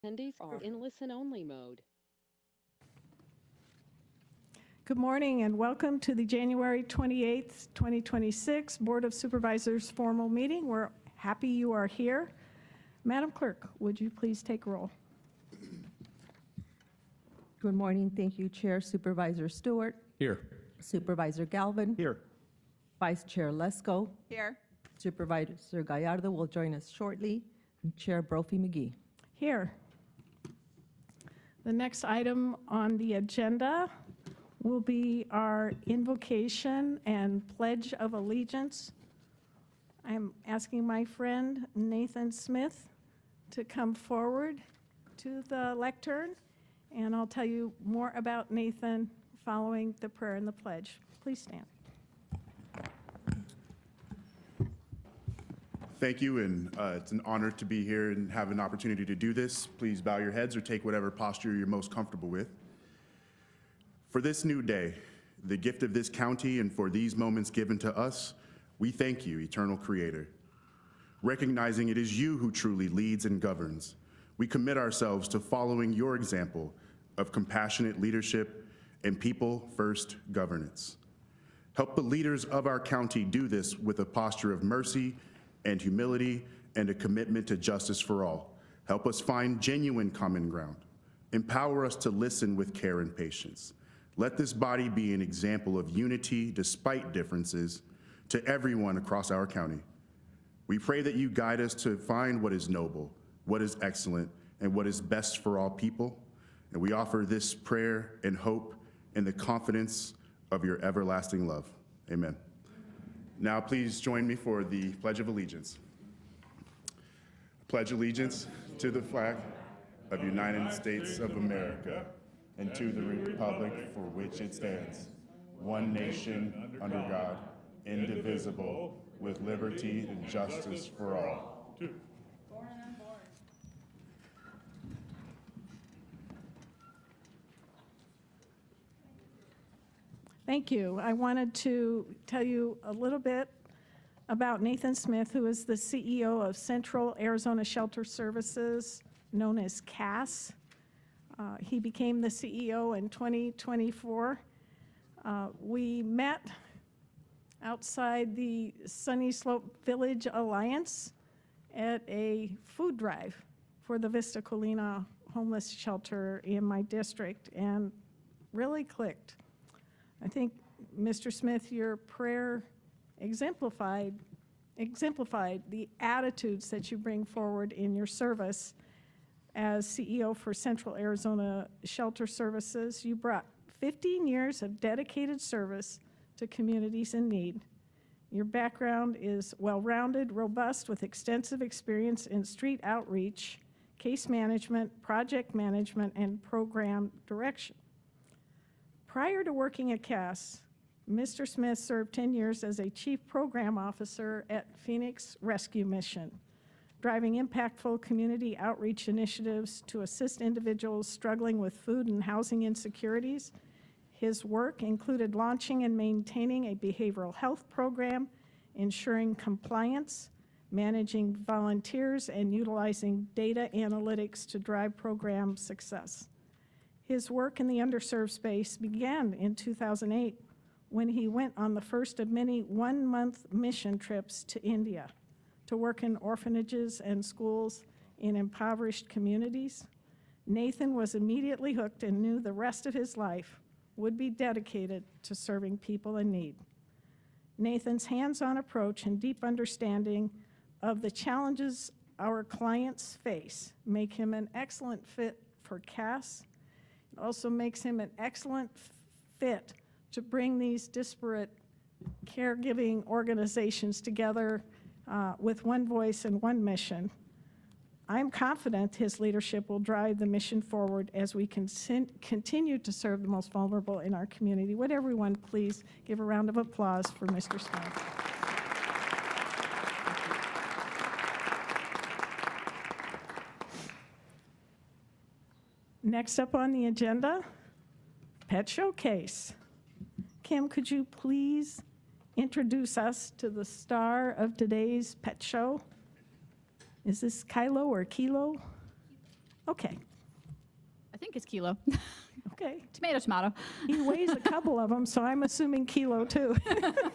Attendees are in listen-only mode. Good morning and welcome to the January 28th, 2026 Board of Supervisors formal meeting. We're happy you are here. Madam Clerk, would you please take roll? Good morning. Thank you, Chair. Supervisor Stewart. Here. Supervisor Galvin. Here. Vice Chair Lesko. Here. Supervisor Gallardo will join us shortly. And Chair Brophy McGee. Here. The next item on the agenda will be our invocation and pledge of allegiance. I'm asking my friend Nathan Smith to come forward to the lectern, and I'll tell you more about Nathan following the prayer and the pledge. Please stand. Thank you, and it's an honor to be here and have an opportunity to do this. Please bow your heads or take whatever posture you're most comfortable with. For this new day, the gift of this county, and for these moments given to us, we thank you, Eternal Creator. Recognizing it is you who truly leads and governs, we commit ourselves to following your example of compassionate leadership and people-first governance. Help the leaders of our county do this with a posture of mercy and humility and a commitment to justice for all. Help us find genuine common ground. Empower us to listen with care and patience. Let this body be an example of unity despite differences to everyone across our county. We pray that you guide us to find what is noble, what is excellent, and what is best for all people. And we offer this prayer and hope in the confidence of your everlasting love. Amen. Now please join me for the Pledge of Allegiance. Pledge allegiance to the flag of the United States of America and to the republic for which it stands, one nation under God, indivisible, with liberty and justice for all. Thank you. I wanted to tell you a little bit about Nathan Smith, who is the CEO of Central Arizona Shelter Services, known as CAS. He became the CEO in 2024. We met outside the Sunny Slope Village Alliance at a food drive for the Vista Colina homeless shelter in my district and really clicked. I think, Mr. Smith, your prayer exemplified the attitudes that you bring forward in your service as CEO for Central Arizona Shelter Services. You brought 15 years of dedicated service to communities in need. Your background is well-rounded, robust, with extensive experience in street outreach, case management, project management, and program direction. Prior to working at CAS, Mr. Smith served 10 years as a chief program officer at Phoenix Rescue Mission, driving impactful community outreach initiatives to assist individuals struggling with food and housing insecurities. His work included launching and maintaining a behavioral health program, ensuring compliance, managing volunteers, and utilizing data analytics to drive program success. His work in the underserved space began in 2008 when he went on the first of many one-month mission trips to India to work in orphanages and schools in impoverished communities. Nathan was immediately hooked and knew the rest of his life would be dedicated to serving people in need. Nathan's hands-on approach and deep understanding of the challenges our clients face make him an excellent fit for CAS. It also makes him an excellent fit to bring these disparate caregiving organizations together with one voice and one mission. I'm confident his leadership will drive the mission forward as we continue to serve the most vulnerable in our community. Would everyone please give a round of applause for Mr. Smith? Next up on the agenda, Pet Showcase. Kim, could you please introduce us to the star of today's pet show? Is this Kylo or Kilo? Okay, I think it's Kilo. okay. Tomato, tomato. He weighs a couple of them, so I'm assuming Kilo too.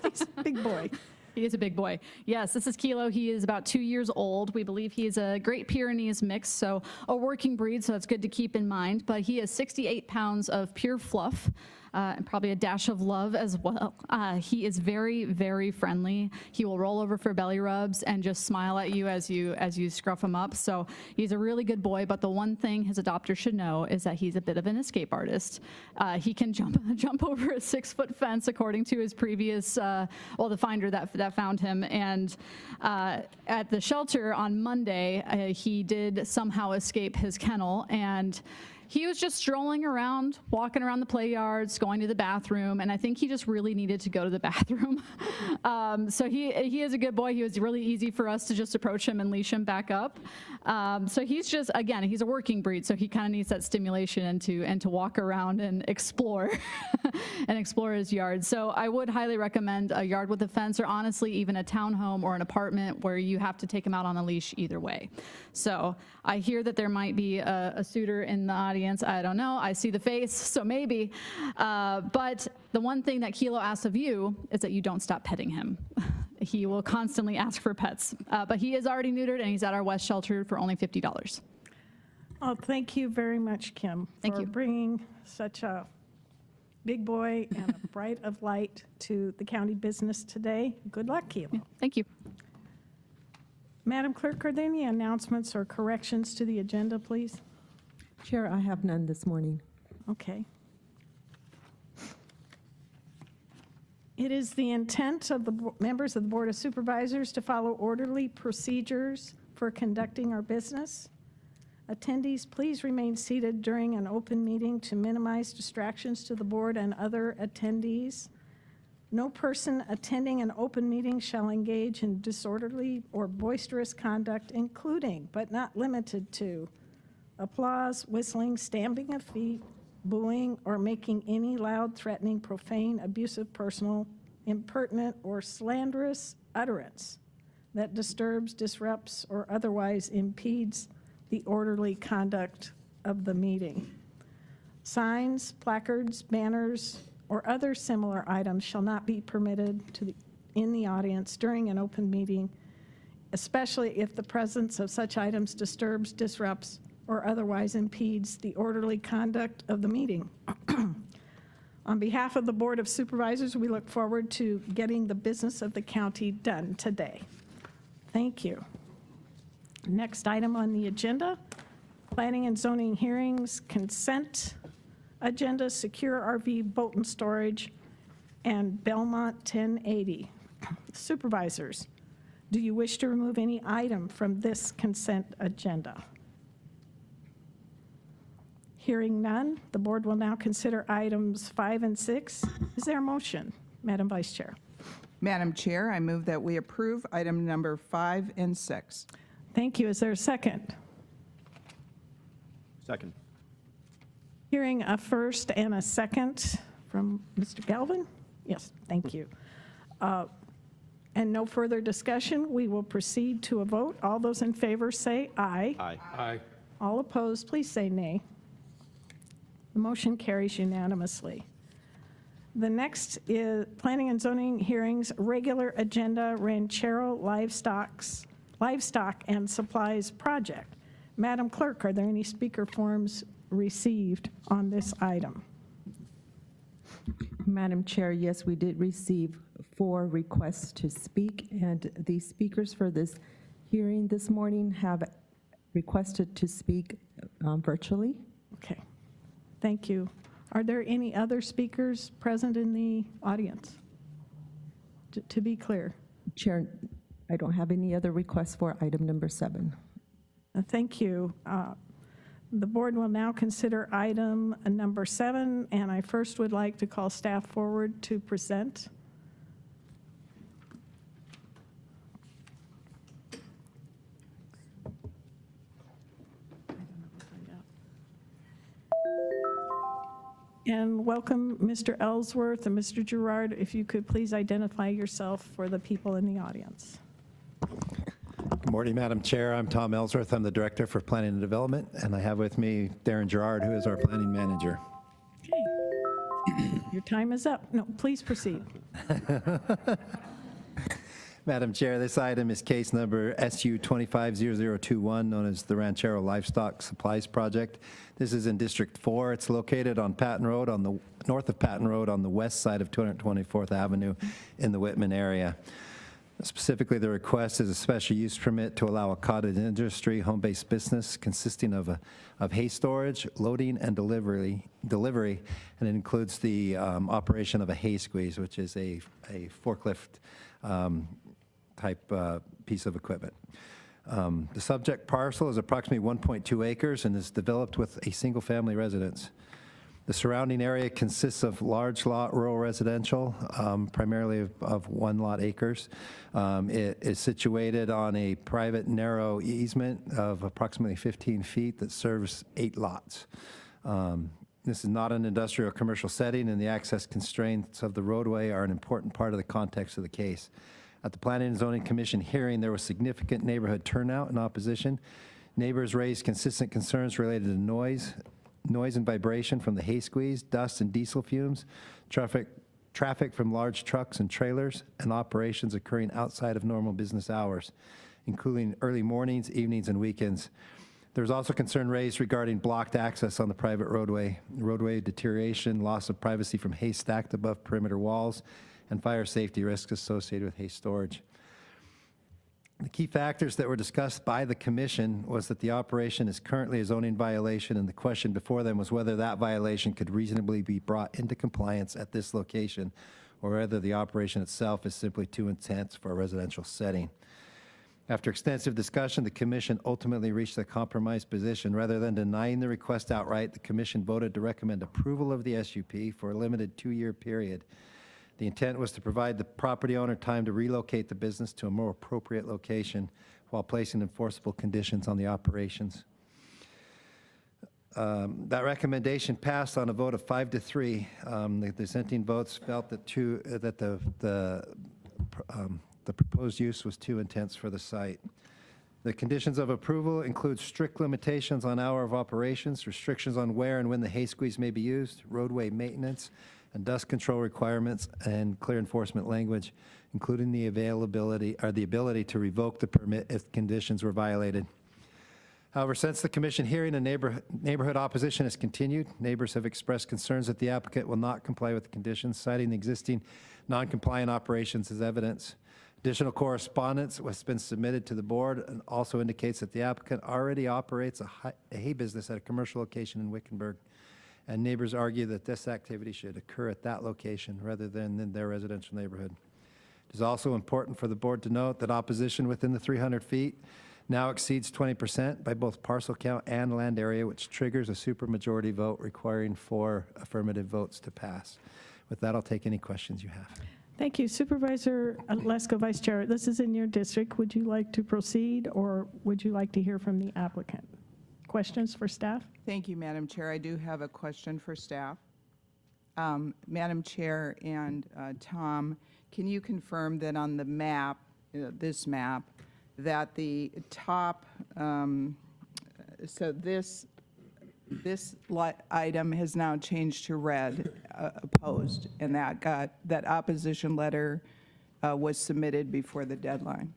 He's a big boy. He is a big boy. Yes, this is Kilo. He is about 2 years old. We believe he is a Great Pyrenees mix, so a working breed, so that's good to keep in mind. But he is 68 pounds of pure fluff. And probably a dash of love as well. He is very, very friendly. He will roll over for belly rubs and just smile at you as you scruff him up. So he's a really good boy. But the one thing his adopter should know is that he's a bit of an escape artist. He can jump over a 6-foot fence, according to his previous, the finder that found him. And at the shelter on Monday, he did somehow escape his kennel, and he was just strolling around, walking around the play yards, going to the bathroom, and I think he just really needed to go to the bathroom. So he is a good boy. He was really easy for us to just approach him and leash him back up. So he's just, again, he's a working breed, so he kind of needs that stimulation and to walk around and explore and explore his yard. So I would highly recommend a yard with a fence, or honestly even a townhome or an apartment where you have to take him out on a leash either way. So I hear that there might be a suitor in the audience. I don't know. I see the face, so maybe. But the one thing that Kilo asks of you is that you don't stop petting him. He will constantly ask for pets. But he is already neutered, and he's at our West shelter for only $50. Oh, thank you very much, Kim, Thank for you. bringing such a big boy and a bright of light to the county business today. Good luck, Kilo. Thank you. Madam Clerk, are there any announcements or corrections to the agenda, please? Chair, I have none this morning. Okay. It is the intent of the members of the Board of Supervisors to follow orderly procedures for conducting our business. Attendees, please remain seated during an open meeting to minimize distractions to the board and other attendees. No person attending an open meeting shall engage in disorderly or boisterous conduct, including, but not limited to, applause, whistling, stamping of feet, booing, or making any loud, threatening, profane, abusive, personal, impertinent, or slanderous utterance that disturbs, disrupts, or otherwise impedes the orderly conduct of the meeting. Signs, placards, banners, or other similar items shall not be permitted in the audience during an open meeting, especially if the presence of such items disturbs, disrupts, or otherwise impedes the orderly conduct of the meeting. On behalf of the Board of Supervisors, we look forward to getting the business of the county done today. Thank you. Next item on the agenda, planning and zoning hearings, consent agenda, secure RV boat and storage, and Belmont 1080. Supervisors, do you wish to remove any item from this consent agenda? Hearing none, the board will now consider items 5 and 6. Is there a motion, Madam Vice Chair? Madam Chair, I move that we approve item number 5 and 6. Thank you. Is there a second? Second. Hearing a first and a second from Mr. Galvin? Yes, thank you. And no further discussion, we will proceed to a vote. All those in favor say aye. Aye. Aye. All opposed, please say nay. The motion carries unanimously. The next is Planning and Zoning Hearings, regular agenda, Ranchero Livestock and Supplies Project. Madam Clerk, are there any speaker forms received on this item? Madam Chair, yes, we did receive 4 requests to speak, and the speakers for this hearing this morning have requested to speak virtually. Okay, thank you. Are there any other speakers present in the audience? To be clear. Chair, I don't have any other requests for item number 7. Thank you. The board will now consider item number 7, and I first would like to call staff forward to present. And welcome Mr. Ellsworth and Mr. Gerard. If you could please identify yourself for the people in the audience. Good morning, Madam Chair. I'm Tom Ellsworth. I'm the Director for Planning and Development, and I have with me Darren Gerard, who is our Planning Manager. Okay. Your time is up. No, please proceed. Madam Chair, this item is case number SU 250021, known as the Ranchero Livestock Supplies Project. This is in District 4. It's located on Patton Road, on the north of Patton Road, on the west side of 224th Avenue in the Whitman area. Specifically, the request is a special use permit to allow a cottage industry home-based business consisting of hay storage, loading, and delivery, and it includes the operation of a hay squeeze, which is a forklift type piece of equipment. The subject parcel is approximately 1.2 acres and is developed with a single-family residence. The surrounding area consists of large lot rural residential, primarily of 1 lot acres. It is situated on a private narrow easement of approximately 15 feet that serves 8 lots. This is not an industrial or commercial setting, and the access constraints of the roadway are an important part of the context of the case. At the Planning and Zoning Commission hearing, there was significant neighborhood turnout in opposition. Neighbors raised consistent concerns related to noise and vibration from the hay squeeze, dust and diesel fumes, traffic from large trucks and trailers, and operations occurring outside of normal business hours, including early mornings, evenings, and weekends. There was also concern raised regarding blocked access on the private roadway deterioration, loss of privacy from hay stacked above perimeter walls, and fire safety risks associated with hay storage. The key factors that were discussed by the commission was that the operation is currently a zoning violation, and the question before them was whether that violation could reasonably be brought into compliance at this location, or whether the operation itself is simply too intense for a residential setting. After extensive discussion, the commission ultimately reached a compromise position. Rather than denying the request outright, the commission voted to recommend approval of the SUP for a limited 2-year period. The intent was to provide the property owner time to relocate the business to a more appropriate location while placing enforceable conditions on the operations. That recommendation passed on a vote of 5-3. The dissenting votes felt that the proposed use was too intense for the site. The conditions of approval include strict limitations on hour of operations, restrictions on where and when the hay squeeze may be used, roadway maintenance, and dust control requirements, and clear enforcement language, including the ability to revoke the permit if conditions were violated. However, since the commission hearing, a neighborhood opposition has continued. Neighbors have expressed concerns that the applicant will not comply with the conditions, citing the existing non-compliant operations as evidence. Additional correspondence has been submitted to the board and also indicates that the applicant already operates a hay business at a commercial location in Wickenburg. And neighbors argue that this activity should occur at that location rather than in their residential neighborhood. It is also important for the board to note that opposition within the 300 feet now exceeds 20% by both parcel count and land area, which triggers a supermajority vote requiring 4 affirmative votes to pass. With that, I'll take any questions you have. Thank you. Supervisor Lesko, Vice Chair, this is in your district. Would you like to proceed, or would you like to hear from the applicant? Questions for staff? Thank you, Madam Chair. I do have a question for staff. Madam Chair and Tom, can you confirm that on the map, this map, that the top, so this item has now changed to red, opposed, and that opposition letter was submitted before the deadline?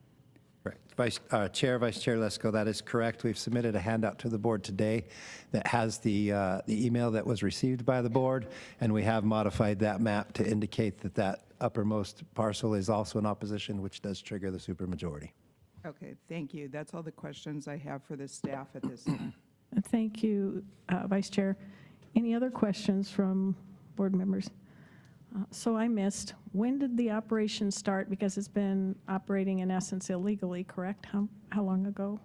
Correct. Vice Chair Lesko, that is correct. We've submitted a handout to the board today that has the email that was received by the board, and we have modified that map to indicate that that uppermost parcel is also in opposition, which does trigger the supermajority. Okay, thank you. That's all the questions I have for the staff at this time. Thank you, Vice Chair. Any other questions from board members? So I missed, when did the operation start? Because it's been operating in essence illegally, correct? How long ago?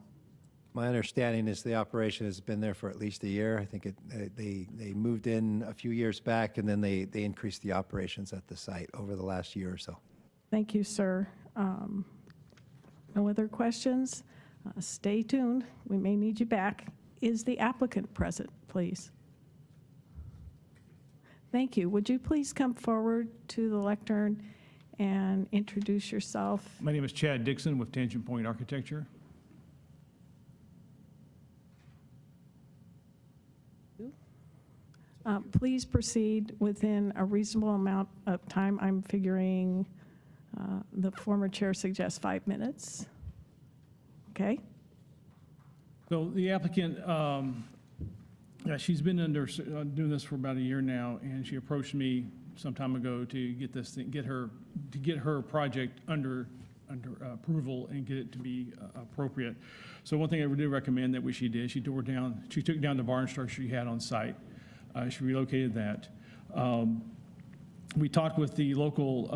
My understanding is the operation has been there for at least a year. I think they moved in a few years back, and then they increased the operations at the site over the last year or so. Thank you, sir. No other questions? Stay tuned. We may need you back. Is the applicant present, please? Thank you. Would you please come forward to the lectern and introduce yourself? My name is Chad Dixon with Tangent Point Architecture. Please proceed within a reasonable amount of time. I'm figuring the former chair suggests 5 minutes. Okay? So the applicant, yeah, she's been doing this for about a year now, and she approached me some time ago to get this thing, get her project under approval and get it to be appropriate. So one thing I would recommend that she did, she took down the barn structure she had on site. She relocated that. We talked with the local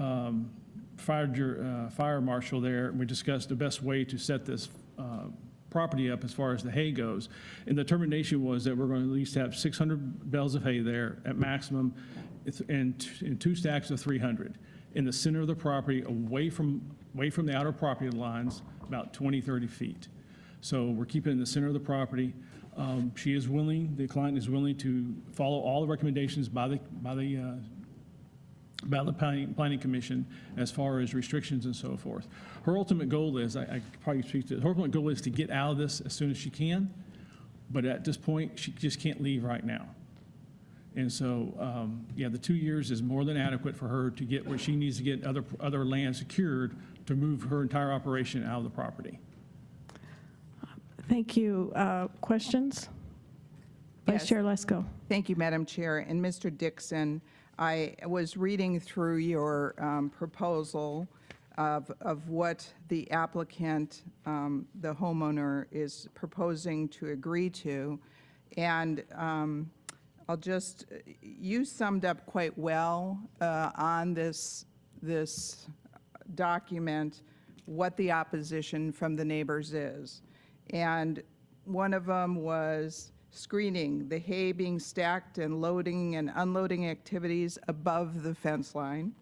fire marshal there, and we discussed the best way to set this property up as far as the hay goes. And the determination was that we're going to at least have 600 bales of hay there at maximum, and 2 stacks of 300 in the center of the property, away from the outer property lines, about 20, 30 feet. So we're keeping it in the center of the property. She is willing, the client is willing to follow all the recommendations by the Planning Commission as far as restrictions and so forth. Her ultimate goal is, I could probably speak to, her ultimate goal is to get out of this as soon as she can, but at this point, she just can't leave right now. And so, yeah, the 2 years is more than adequate for her to get where she needs to get other land secured to move her entire operation out of the property. Thank you. Questions? Vice Yes. Chair Lesko. Thank you, Madam Chair. And Mr. Dixon, I was reading through your proposal of what the applicant, the homeowner, is proposing to agree to. And I'll just, you summed up quite well on this document what the opposition from the neighbors is. And one of them was screening, the hay being stacked and loading and unloading activities above the fence line,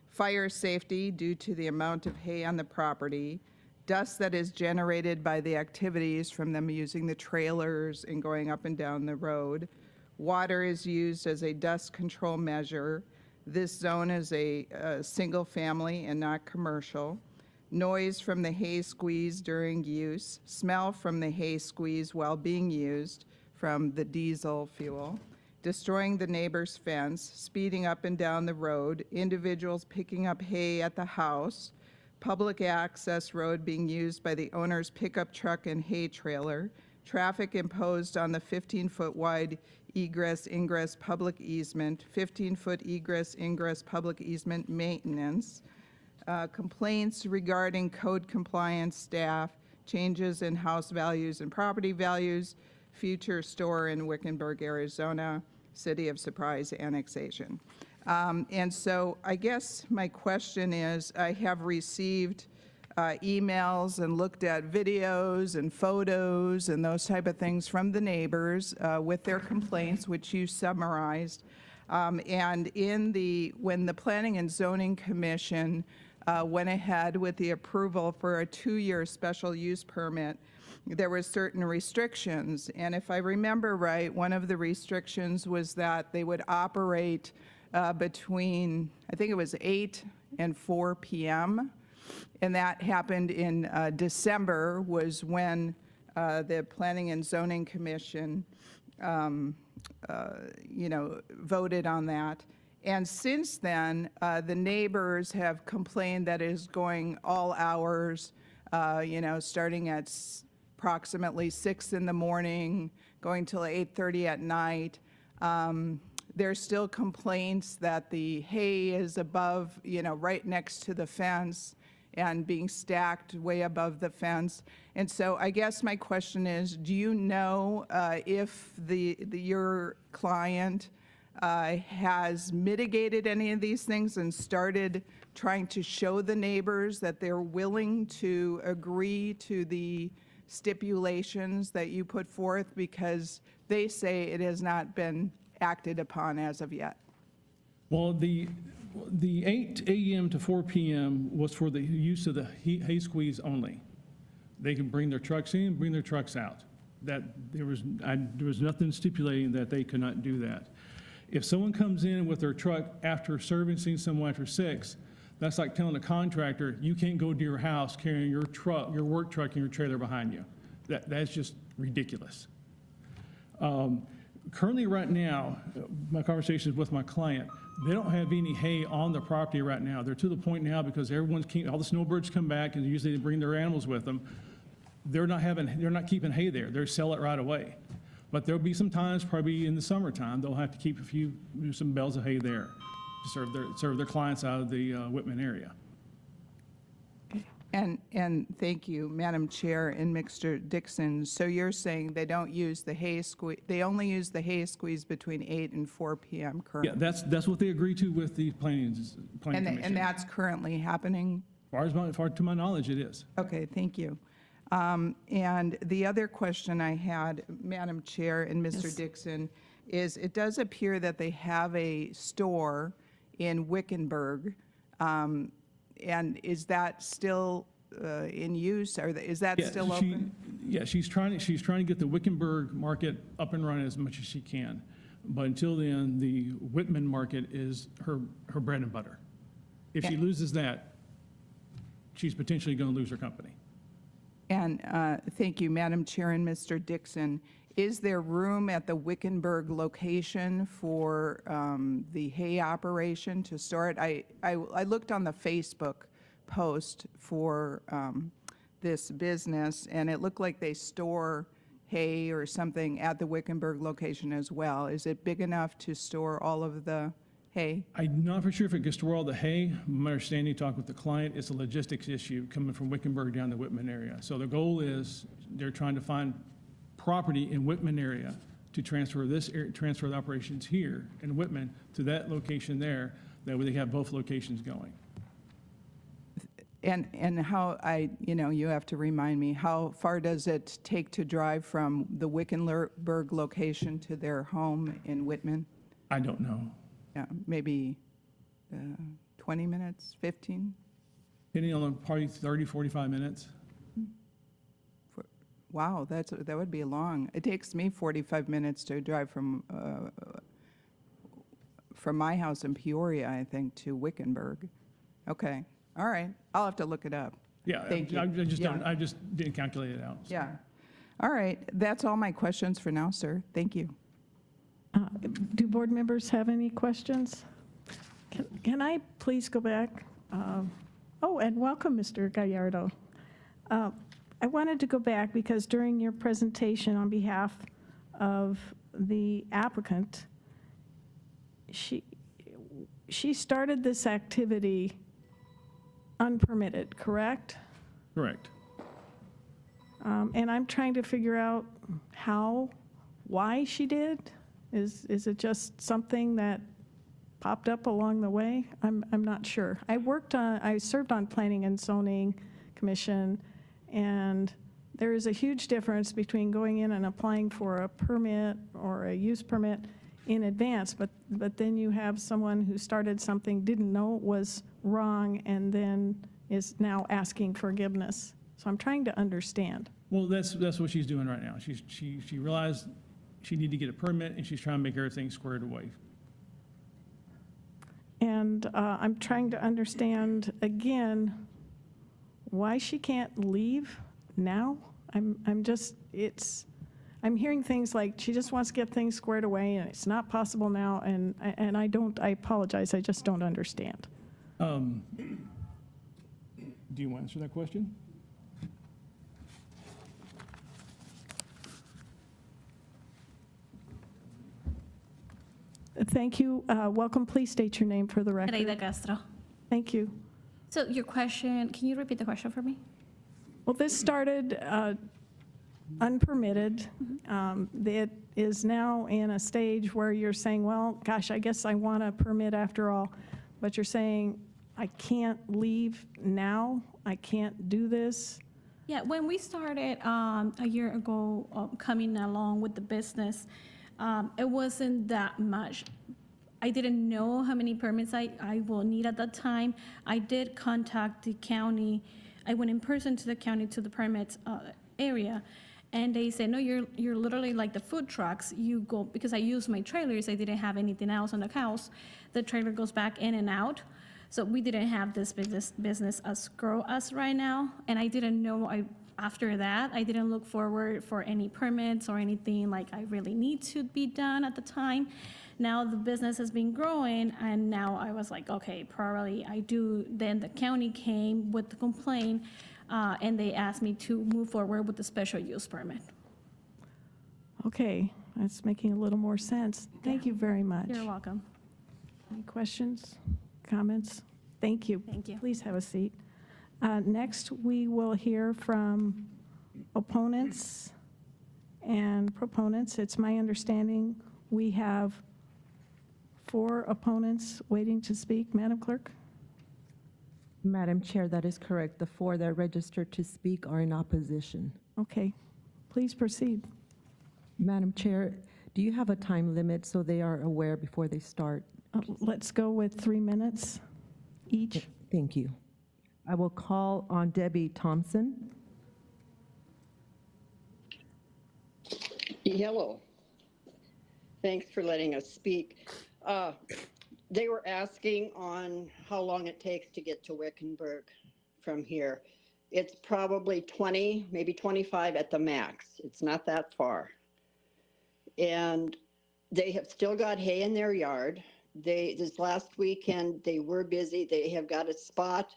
fire safety due to the amount of hay on the property, dust that is generated by the activities from them using the trailers and going up and down the road. Water is used as a dust control measure. This zone is a single family and not commercial. Noise from the hay squeeze during use, smell from the hay squeeze while being used from the diesel fuel, destroying the neighbor's fence, speeding up and down the road, individuals picking up hay at the house, public access road being used by the owner's pickup truck and hay trailer, traffic imposed on the 15-foot wide egress-ingress public easement, 15-foot egress-ingress public easement maintenance, complaints regarding code compliance staff, changes in house values and property values, future store in Wickenburg, Arizona, City of Surprise annexation. And so I guess my question is, I have received emails and looked at videos and photos and those type of things from the neighbors with their complaints, which you summarized. And when the Planning and Zoning Commission went ahead with the approval for a 2-year special use permit, there were certain restrictions. And if I remember right, one of the restrictions was that they would operate between, I think it was 8 and 4 p.m. And that happened in December, was when the Planning and Zoning Commission, voted on that. And since then, the neighbors have complained that it is going all hours, starting at approximately 6 in the morning, going till 8:30 at night. There's still complaints that the hay is above, right next to the fence and being stacked way above the fence. And so I guess my question is, do you know if your client has mitigated any of these things and started trying to show the neighbors that they're willing to agree to the stipulations that you put forth, because they say it has not been acted upon as of yet? Well, the 8 a.m. to 4 p.m. was for the use of the hay squeeze only. They can bring their trucks in, bring their trucks out. That there was nothing stipulating that they could not do that. If someone comes in with their truck after servicing someone after 6, that's like telling a contractor, you can't go to your house carrying your truck, your work truck, and your trailer behind you. That's just ridiculous. currently right now, my conversations with my client, they don't have any hay on the property right now. They're to the point now because all the snowbirds come back and usually they bring their animals with them. They're not keeping hay there. They sell it right away. But there'll be some times, probably in the summertime, they'll have to keep some bales of hay there to serve their clients out of the Whitman area. And thank you, Madam Chair and Mr. Dixon. So you're saying they don't use the hay squeeze, they only use the hay squeeze between 8 and 4 p.m. Yeah, currently? that's what they agreed to with the planning commission. And that's currently happening? As far to my knowledge, it is. Okay, thank you. And the other question I had, Madam Chair and Mr. Dixon, is it does appear that they have a store in Wickenburg. And is that still in use, or is that still open? Yeah, she's trying to get the Wickenburg market up and running as much as she can. But until then, the Whitman market is her bread and butter. If she loses that, she's potentially going to lose her company. And thank you, Madam Chair and Mr. Dixon. Is there room at the Wickenburg location for the hay operation to store it? I looked on the Facebook post for this business, and it looked like they store hay or something at the Wickenburg location as well. Is it big enough to store all of the hay? I'm not for sure if it can store all the hay. My understanding, talk with the client, it's a logistics issue coming from Wickenburg down the Whitman area. So the goal is they're trying to find property in Whitman area to transfer the operations here in Whitman to that location there. That way they have both locations going. And how you have to remind me, how far does it take to drive from the Wickenburg location to their home in Whitman? I don't know. Yeah, maybe 20 minutes, 15? Depending on probably 30, 45 minutes. Wow, that would be long. It takes me 45 minutes to drive from my house in Peoria, I think, to Wickenburg. Okay, all right. I'll have to look it up. Yeah, Thank you. I just didn't calculate it out. So. Yeah. All right. That's all my questions for now, sir. Thank you. Do board members have any questions? Can I please go back? Oh, and welcome, Mr. Gallardo. I wanted to go back because during your presentation on behalf of the applicant, she started this activity unpermitted, correct? Correct. And I'm trying to figure out why she did. Is it just something that popped up along the way? I'm not sure. I served on Planning and Zoning Commission, and there is a huge difference between going in and applying for a permit or a use permit in advance, but then you have someone who started something, didn't know it was wrong, and then is now asking forgiveness. So I'm trying to understand. Well, that's what she's doing right now. She realized she needed to get a permit, and she's trying to make everything squared away. And I'm trying to understand again why she can't leave now. I'm hearing things like she just wants to get things squared away, and it's not possible now. And I apologize. I just don't understand. Do you want to answer that question? Thank you. Welcome. Please state your name for the record. Reida Castro. Thank you. So your question, can you repeat the question for me? Well, this started unpermitted. It is now in a stage where you're saying, well, gosh, I guess I want a permit after all. But you're saying, I can't leave now. I can't do this. Yeah, when we started a year ago coming along with the business, it wasn't that much. I didn't know how many permits I will need at that time. I did contact the county. I went in person to the county, to the permits area, and they said, no, you're literally like the food trucks. You go, because I used my trailers, I didn't have anything else on the house. The trailer goes back in and out. So we didn't have this business as grow us right now. And I didn't know, after that, I didn't look forward for any permits or anything like I really need to be done at the time. Now the business has been growing, and now I was like, okay, probably I do. Then the county came with the complaint, and they asked me to move forward with the special use permit. Okay, that's making a little more sense. Thank you very much. You're welcome. Any questions, comments? Thank you. Thank you. Please have a seat. Next, we will hear from opponents and proponents. It's my understanding we have 4 opponents waiting to speak. Madam Clerk? Madam Chair, that is correct. The 4 that registered to speak are in opposition. Okay, please proceed. Madam Chair, do you have a time limit so they are aware before they start? Let's go with 3 minutes each. Thank you. I will call on Debbie Thompson. Hello. Thanks for letting us speak. They were asking on how long it takes to get to Wickenburg from here. It's probably 20, maybe 25 at the max. It's not that far. And they have still got hay in their yard. This last weekend, they were busy. They have got a spot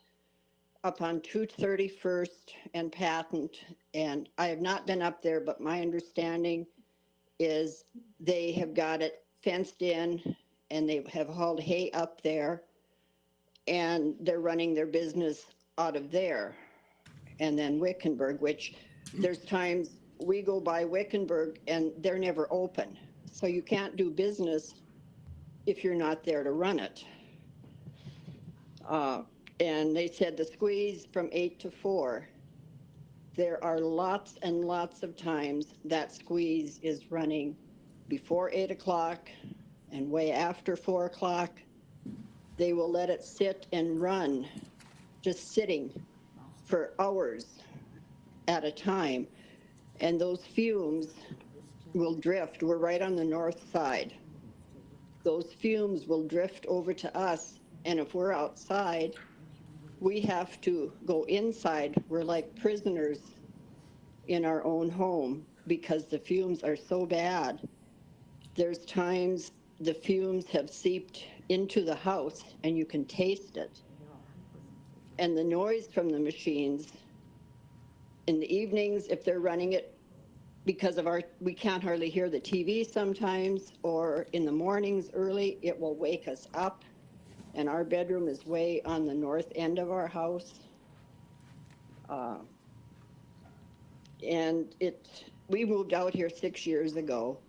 up on 231st and Patent, and I have not been up there, but my understanding is they have got it fenced in, and they have hauled hay up there, and they're running their business out of there. And then Wickenburg, which there's times we go by Wickenburg and they're never open. So you can't do business if you're not there to run it. And they said the squeeze from 8 to 4. There are lots and lots of times that squeeze is running before 8 o'clock and way after 4 o'clock. They will let it sit and run, just sitting for hours at a time. And those fumes will drift. We're right on the north side. Those fumes will drift over to us. And if we're outside, we have to go inside. We're like prisoners in our own home because the fumes are so bad. There's times the fumes have seeped into the house and you can taste it. And the noise from the machines in the evenings, if they're running it, because of we can't hardly hear the TV sometimes, or in the mornings early, it will wake us up. And our bedroom is way on the north end of our house. And we moved out here 6 years ago,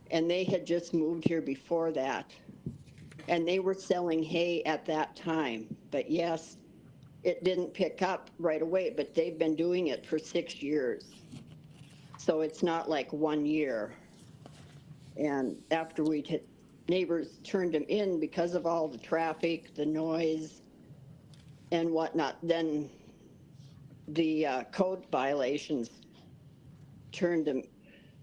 and they had just moved here before that. And they were selling hay at that time. But yes, it didn't pick up right away, but they've been doing it for 6 years. So it's not like 1 year. And after neighbors turned them in because of all the traffic, the noise, and whatnot, then the code violations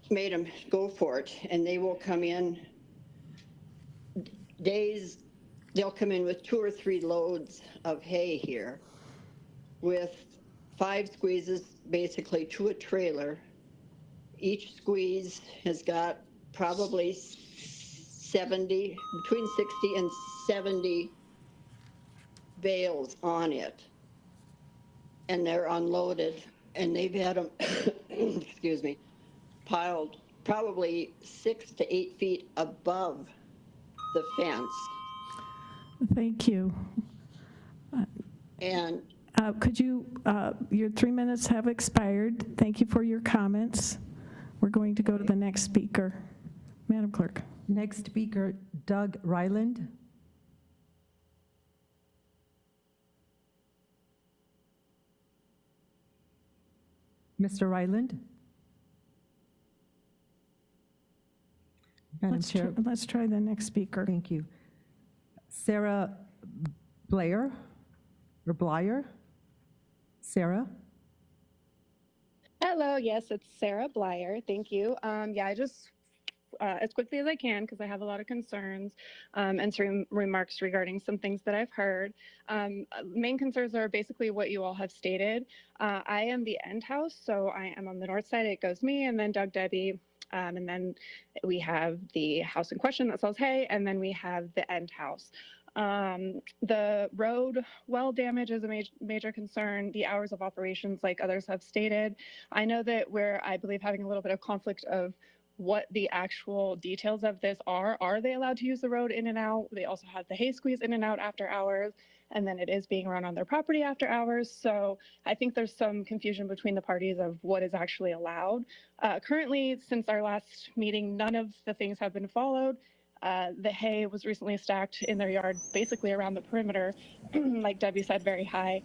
made them go for it. And they will come in they'll come in with 2 or 3 loads of hay here with 5 squeezes, basically to a trailer. Each squeeze has got probably between 60 and 70 bales on it. And they're unloaded, and they've had them, excuse me, piled probably 6 to 8 feet above the fence. Thank you. And Could you, your 3 minutes have expired. Thank you for your comments. We're going to go to the next speaker. Madam Clerk. Next speaker, Doug Ryland. Mr. Ryland? Madam Chair. Let's try the next speaker. Thank you. Sarah Blair, or Blyer? Sarah? Hello, yes, it's Sarah Blyer. Thank you. Yeah, I just as quickly as I can because I have a lot of concerns and some remarks regarding some things that I've heard. Main concerns are basically what you all have stated. I am the end house, so I am on the north side. It goes me and then Doug, Debbie, and then we have the house in question that sells hay, and then we have the end house. The road well damage is a major concern. The hours of operations, like others have stated. I know that we're, I believe, having a little bit of conflict of what the actual details of this are. Are they allowed to use the road in and out? They also have the hay squeeze in and out after hours, and then it is being run on their property after hours. So I think there's some confusion between the parties of what is actually allowed. Currently, since our last meeting, none of the things have been followed. The hay was recently stacked in their yard, basically around the perimeter, like Debbie said, very high.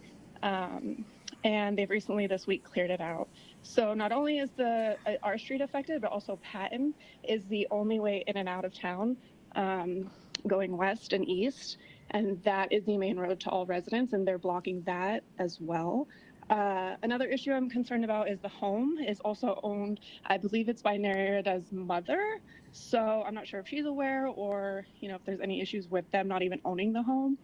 And they've recently this week cleared it out. So not only is our street affected, but also Patton is the only way in and out of town, going west and east. And that is the main road to all residents, and they're blocking that as well. Another issue I'm concerned about is the home is also owned, I believe it's by Nerida's mother. So I'm not sure if she's aware or, if there's any issues with them not even owning the home.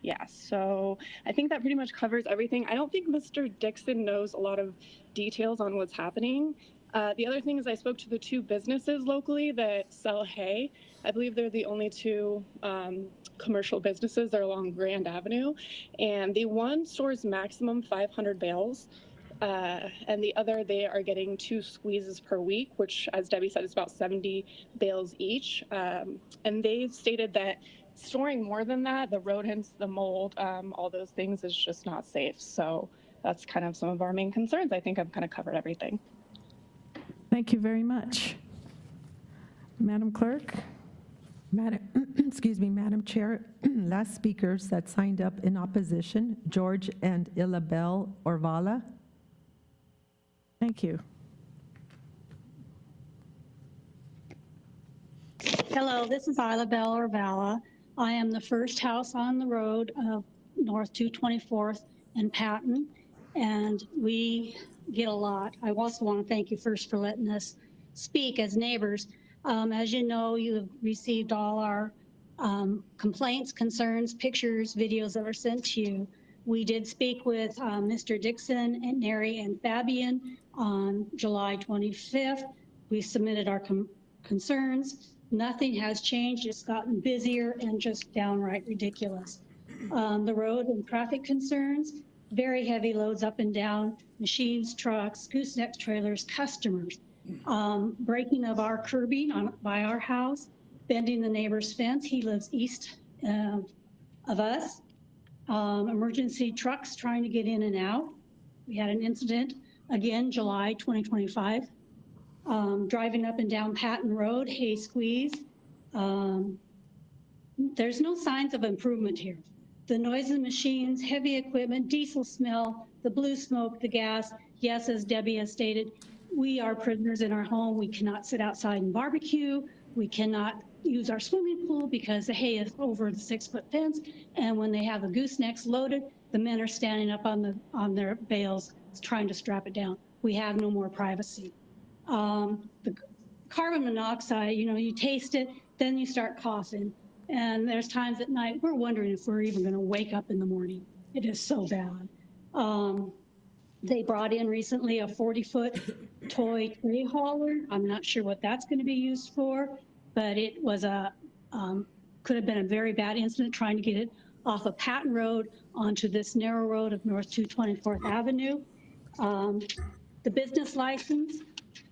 Yeah, so I think that pretty much covers everything. I don't think Mr. Dixon knows a lot of details on what's happening. The other thing is I spoke to the two businesses locally that sell hay. I believe they're the only two commercial businesses. They're along Grand Avenue. And the one stores maximum 500 bales. And the other, they are getting 2 squeezes per week, which, as Debbie said, is about 70 bales each. And they stated that storing more than that, the rodents, the mold, all those things is just not safe. So that's kind of some of our main concerns. I think I've kind of covered everything. Thank you very much. Madam Clerk? Madam Chair, last speakers that signed up in opposition, George and Ilabel Orvala. Thank you. Hello, this is Ilabel Orvala. I am the first house on the road of North 224th and Patton, and we get a lot. I also want to thank you first for letting us speak as neighbors. As you know, you have received all our complaints, concerns, pictures, videos that were sent to you. We did speak with Mr. Dixon and Neri and Fabian on July 25th. We submitted our concerns. Nothing has changed. It's gotten busier and just downright ridiculous. The road and traffic concerns, very heavy loads up and down, machines, trucks, gooseneck trailers, customers, breaking of our curbing by our house, bending the neighbor's fence. He lives east of us. Emergency trucks trying to get in and out. We had an incident again, July 2025. Driving up and down Patton Road, hay squeeze. There's no signs of improvement here. The noise of the machines, heavy equipment, diesel smell, the blue smoke, the gas. Yes, as Debbie has stated, we are prisoners in our home. We cannot sit outside and barbecue. We cannot use our swimming pool because the hay is over the 6-foot fence. And when they have the goosenecks loaded, the men are standing up on their bales trying to strap it down. We have no more privacy. The carbon monoxide, you taste it, then you start coughing. And there's times at night we're wondering if we're even going to wake up in the morning. It is so bad. They brought in recently a 40-foot toy tree hauler. I'm not sure what that's going to be used for, but it was could have been a very bad incident trying to get it off of Patton Road onto this narrow road of North 224th Avenue. The business license,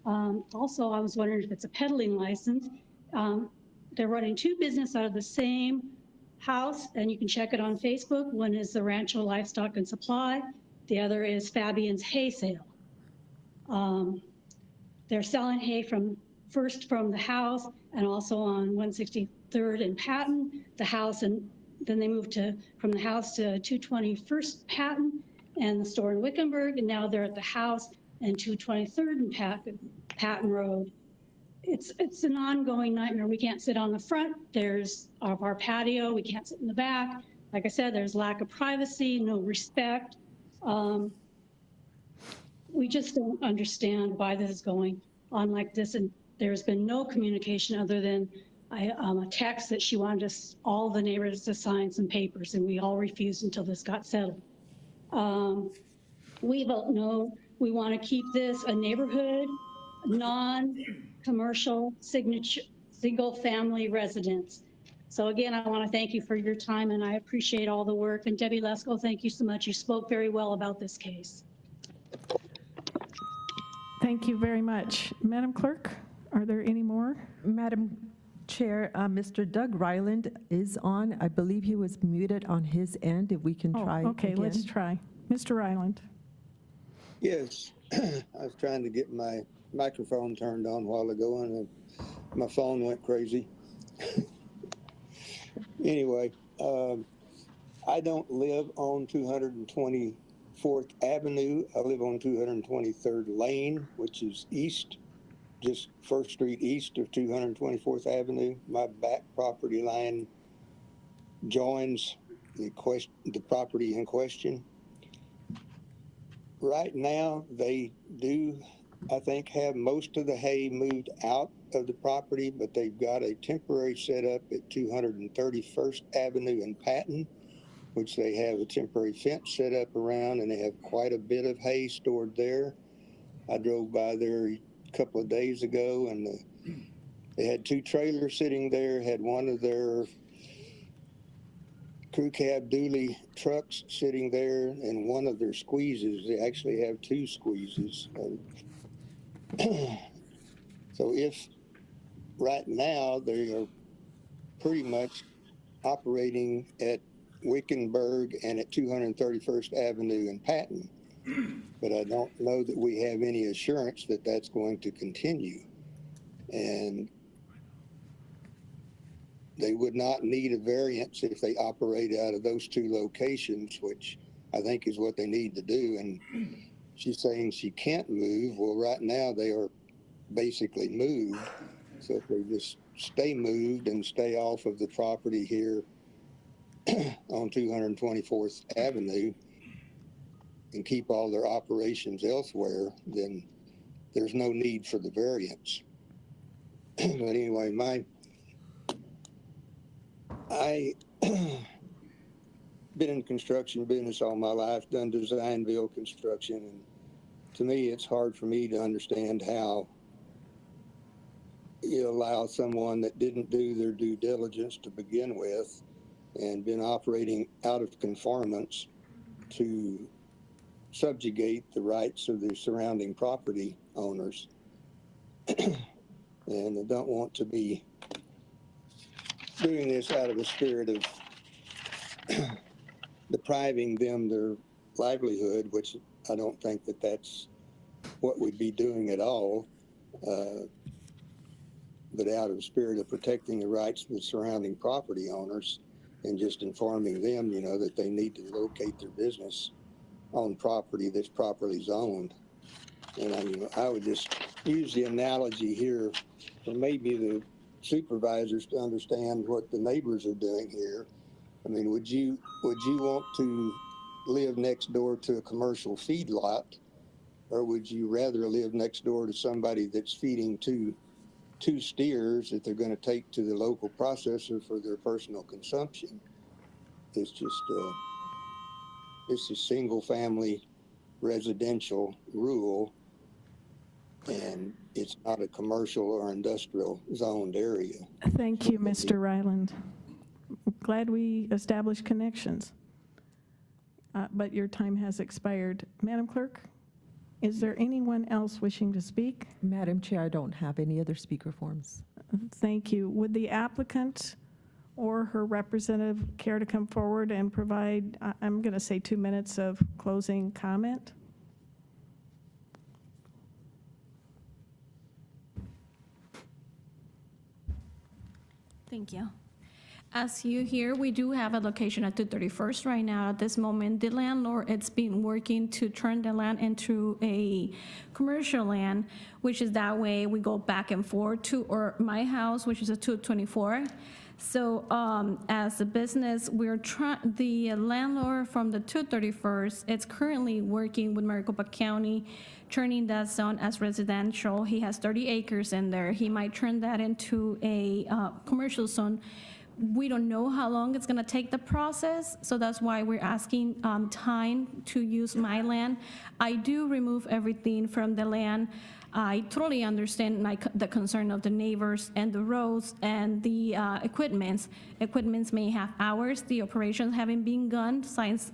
also I was wondering if it's a peddling license. They're running 2 businesses out of the same house, and you can check it on Facebook. One is the Rancho Livestock and Supply. The other is Fabian's Hay Sale. They're selling hay first from the house and also on 163rd and Patton, the house, and then they moved from the house to 221st Patton and the store in Wickenburg, and now they're at the house and 223rd and Patton Road. It's an ongoing nightmare. We can't sit on the front. There's our patio. We can't sit in the back. Like I said, there's lack of privacy, no respect. We just don't understand why this is going on like this. And There's been no communication other than a text that she wanted us, all the neighbors, to sign some papers, and we all refused until this got settled. We vote no. We want to keep this a neighborhood, non-commercial single-family residence. So again, I want to thank you for your time, and I appreciate all the work. And Debbie Lesko, thank you so much. You spoke very well about this case. Thank you very much. Madam Clerk, are there any more? Madam Chair, Mr. Doug Ryland is on. I believe he was muted on his end. If we can try Okay, again. let's try. Mr. Ryland. Yes, I was trying to get my microphone turned on a while ago and my phone went crazy. Anyway, I don't live on 224th Avenue. I live on 223rd Lane, which is east, just 1st Street east of 224th Avenue. My back property line joins the property in question. Right now, they do, I think, have most of the hay moved out of the property, but they've got a temporary setup at 231st Avenue in Patton, which they have a temporary fence set up around, and they have quite a bit of hay stored there. I drove by there a couple of days ago, and they had 2 trailers sitting there, had one of their crew cab dually trucks sitting there, and one of their squeezes. They actually have 2 squeezes. So if right now they are pretty much operating at Wickenburg and at 231st Avenue in Patton, but I don't know that we have any assurance that that's going to continue. And they would not need a variance if they operate out of those 2 locations, which I think is what they need to do. And she's saying she can't move. Well, right now they are basically moved. So if they just stay moved and stay off of the property here on 224th Avenue and keep all their operations elsewhere, then there's no need for the variance. But anyway, I been in construction business all my life, done design build construction, and to me it's hard for me to understand how you allow someone that didn't do their due diligence to begin with and been operating out of conformance to subjugate the rights of the surrounding property owners. And I don't want to be doing this out of a spirit of depriving them their livelihood, which I don't think that that's what we'd be doing at all, but out of the spirit of protecting the rights of the surrounding property owners and just informing them, you know, that they need to locate their business on property that's properly zoned. And I would just use the analogy here for maybe the supervisors to understand what the neighbors are doing here. I mean, would you want to live next door to a commercial feedlot, or would you rather live next door to somebody that's feeding two steers that they're going to take to the local processor for their personal consumption? It's just it's a single family residential rule, and it's not a commercial or industrial zoned area. Thank you, Mr. Ryland. Glad we established connections. But your time has expired. Madam Clerk, is there anyone else wishing to speak? Madam Chair, I don't have any other speaker forms. Thank you. Would the applicant or her representative care to come forward and provide, I'm going to say 2 minutes of closing comment? Thank you. As you hear, we do have a location at 231st right now. At this moment, the landlord, it's been working to turn the land into a commercial land, which is that way we go back and forth to, or my house, which is a 224. So as a business, the landlord from the 231st, it's currently working with Maricopa County, turning that zone as residential. He has 30 acres in there. He might turn that into a commercial zone. We don't know how long it's gonna take the process, so that's why we're asking time to use my land. I do remove everything from the land. I totally understand the concern of the neighbors and the roads and the equipments. Equipments may have hours. The operations haven't been done since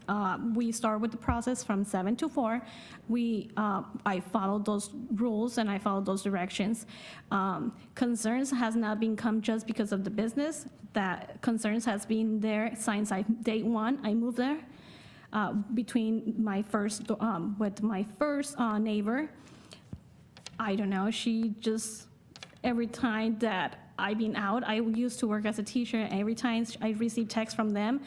we start with the process from 7 to 4. I followed those rules and I followed those directions. Concerns has not been come just because of the business. That concerns has been there since day one. I moved there between my first with my first neighbor. I don't know, she just, every time that I've been out, I used to work as a teacher, every time I receive texts from them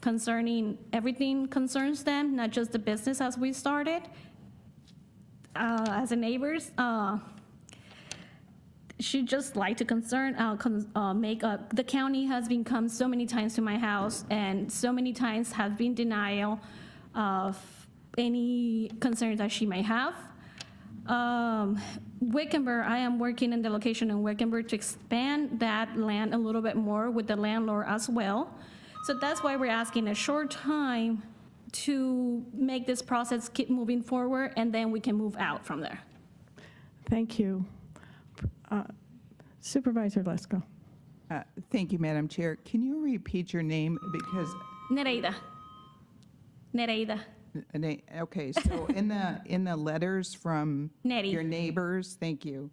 concerning, everything concerns them, not just the business as we started. As a neighbors, she just like to the county has been come so many times to my house and so many times have been denial of any concerns that she may have. Wickenburg, I am working in the location in Wickenburg to expand that land a little bit more with the landlord as well. So that's why we're asking a short time to make this process keep moving forward, and then we can move out from there. Thank you. Supervisor Lesko. Thank you, Madam Chair. Can you repeat your name? Because Nereida. okay, so in the letters from Nettie. your neighbors, thank you.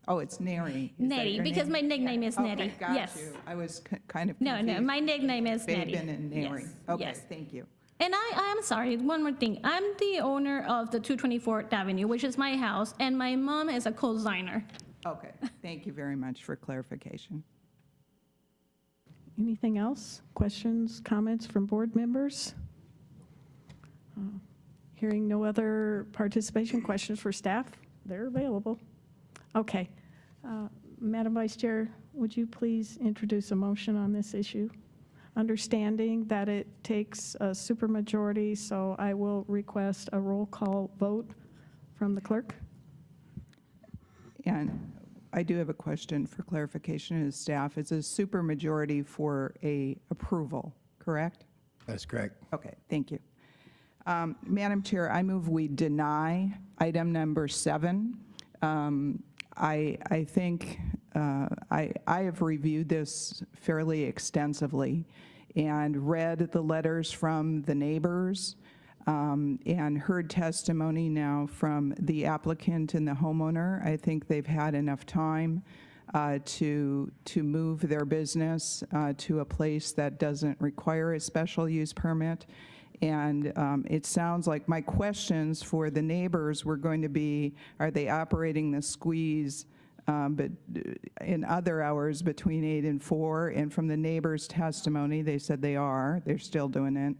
Oh, it's Neri. Is that Nettie, your because name? my nickname is Nettie. Okay, got Yes. you. I was kind of No, confused. my nickname is Nettie. Babin and Neri. Yes, Okay, yes. thank you. And I am sorry, one more thing. I'm the owner of the 224th Avenue, which is my house, and my mom is a co-signer. Okay, thank you very much for clarification. Anything else? Questions, comments from board members? Hearing no other participation, questions for staff? They're available. Okay. Madam Vice Chair, would you please introduce a motion on this issue? Understanding that it takes a supermajority, so I will request a roll call vote from the clerk. And I do have a question for clarification of staff. It's a supermajority for a approval, correct? That's correct. Okay, thank you. Madam Chair, I move we deny item number 7. I think I have reviewed this fairly extensively and read the letters from the neighbors and heard testimony now from the applicant and the homeowner. I think they've had enough time to move their business to a place that doesn't require a special use permit. And it sounds like my questions for the neighbors were going to be, are they operating the squeeze but in other hours between 8 and 4? And from the neighbors' testimony, they said they are. They're still doing it.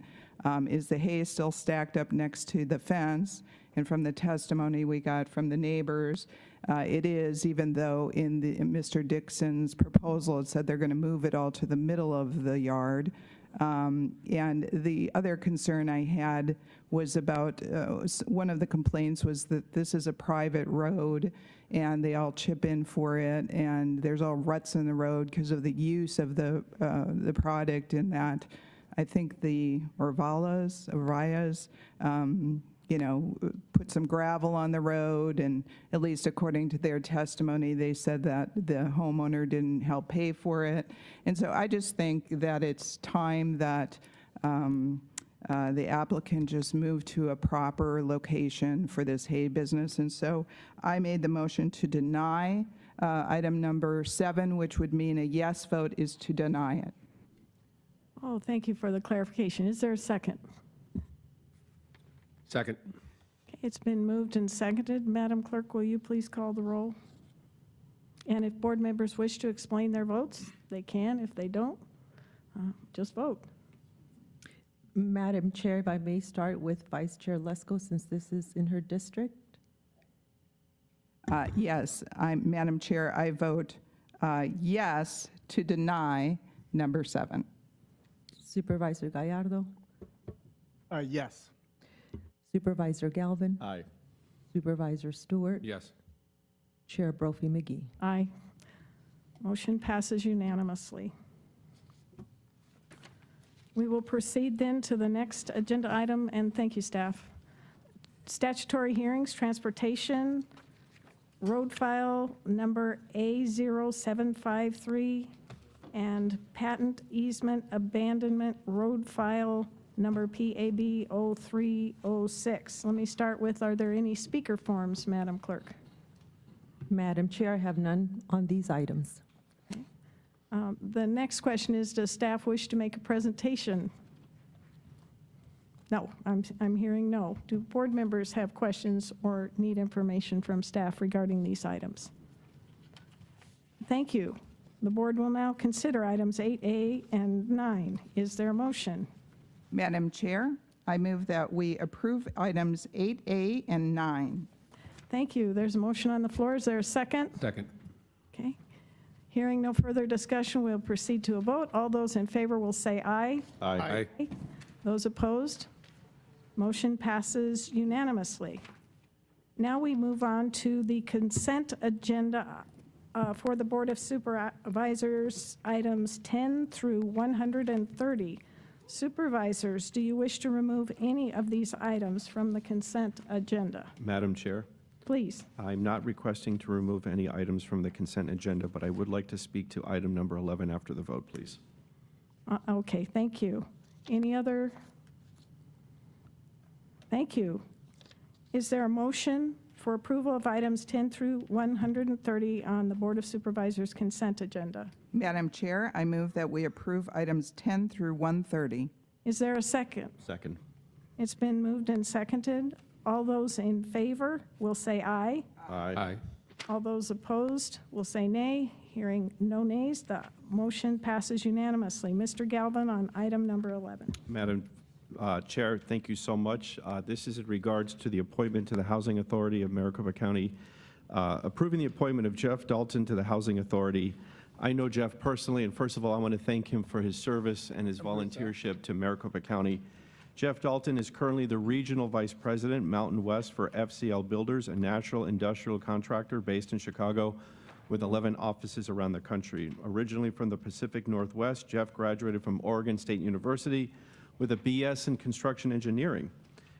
Is the hay still stacked up next to the fence? And from the testimony we got from the neighbors, it is, even though in Mr. Dixon's proposal it said they're going to move it all to the middle of the yard. And the other concern I had was about, one of the complaints was that this is a private road and they all chip in for it, and there's all ruts in the road because of the use of the product, in that I think the Orayas, put some gravel on the road, and at least according to their testimony, they said that the homeowner didn't help pay for it. And so I just think that it's time that the applicant just moved to a proper location for this hay business. And so I made the motion to deny item number 7, which would mean a yes vote is to deny it. Oh, thank you for the clarification. Is there a second? Second. Okay, it's been moved and seconded. Madam Clerk, will you please call the roll? And if board members wish to explain their votes, they can. If they don't, just vote. Madam Chair, if I may start with Vice Chair Lesko, since this is in her district. Yes, Madam Chair, I vote yes to deny number 7. Supervisor Gallardo, Yes. Supervisor Galvin, Aye. Supervisor Stewart, Yes. Chair Brophy McGee. Aye. Motion passes unanimously. We will proceed then to the next agenda item, and thank you, staff. Statutory hearings, transportation, road file number A0753, and patent easement abandonment road file number PAB0306. Let me start with, are there any speaker forms, Madam Clerk? Madam Chair, I have none on these items. The next question is, does staff wish to make a presentation? No, I'm hearing no. Do board members have questions or need information from staff regarding these items? Thank you. The board will now consider items 8A and 9. Is there a motion? Madam Chair, I move that we approve items 8A and 9. Thank you. There's a motion on the floor. Is there a second? Second. Okay. Hearing no further discussion, we'll proceed to a vote. All those in favor will say aye. Aye. Those opposed? Motion passes unanimously. Now we move on to the consent agenda for the Board of Supervisors, items 10 through 130. Supervisors, do you wish to remove any of these items from the consent agenda? Madam Chair, Please. I'm not requesting to remove any items from the consent agenda, but I would like to speak to item number 11 after the vote, please. Okay, thank you. Any other? Thank you. Is there a motion for approval of items 10 through 130 on the Board of Supervisors consent agenda? Madam Chair, I move that we approve items 10 through 130. Is there a second? Second. It's been moved and seconded. All those in favor will say aye. Aye. All those opposed will say nay. Hearing no nays, the motion passes unanimously. Mr. Galvin on item number 11. Madam Chair, thank you so much. This is in regards to the appointment to the Housing Authority of Maricopa County, approving the appointment of Jeff Dalton to the Housing Authority. I know Jeff personally, and first of all, I want to thank him for his service and his volunteership to Maricopa County. Jeff Dalton is currently the Regional Vice President, Mountain West for FCL Builders, a natural industrial contractor based in Chicago with 11 offices around the country. Originally from the Pacific Northwest, Jeff graduated from Oregon State University with a BS in construction engineering.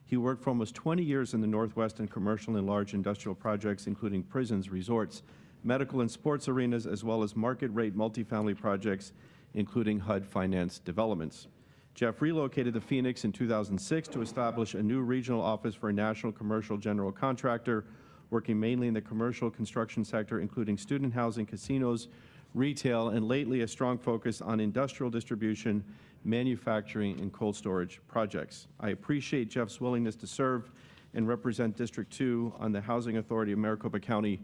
He worked for almost 20 years in the Northwest in commercial and large industrial projects, including prisons, resorts, medical and sports arenas, as well as market-rate multifamily projects, including HUD finance developments. Jeff relocated to Phoenix in 2006 to establish a new regional office for a national commercial general contractor, working mainly in the commercial construction sector, including student housing, casinos, retail, and lately a strong focus on industrial distribution, manufacturing, and cold storage projects. I appreciate Jeff's willingness to serve and represent District 2 on the Housing Authority of Maricopa County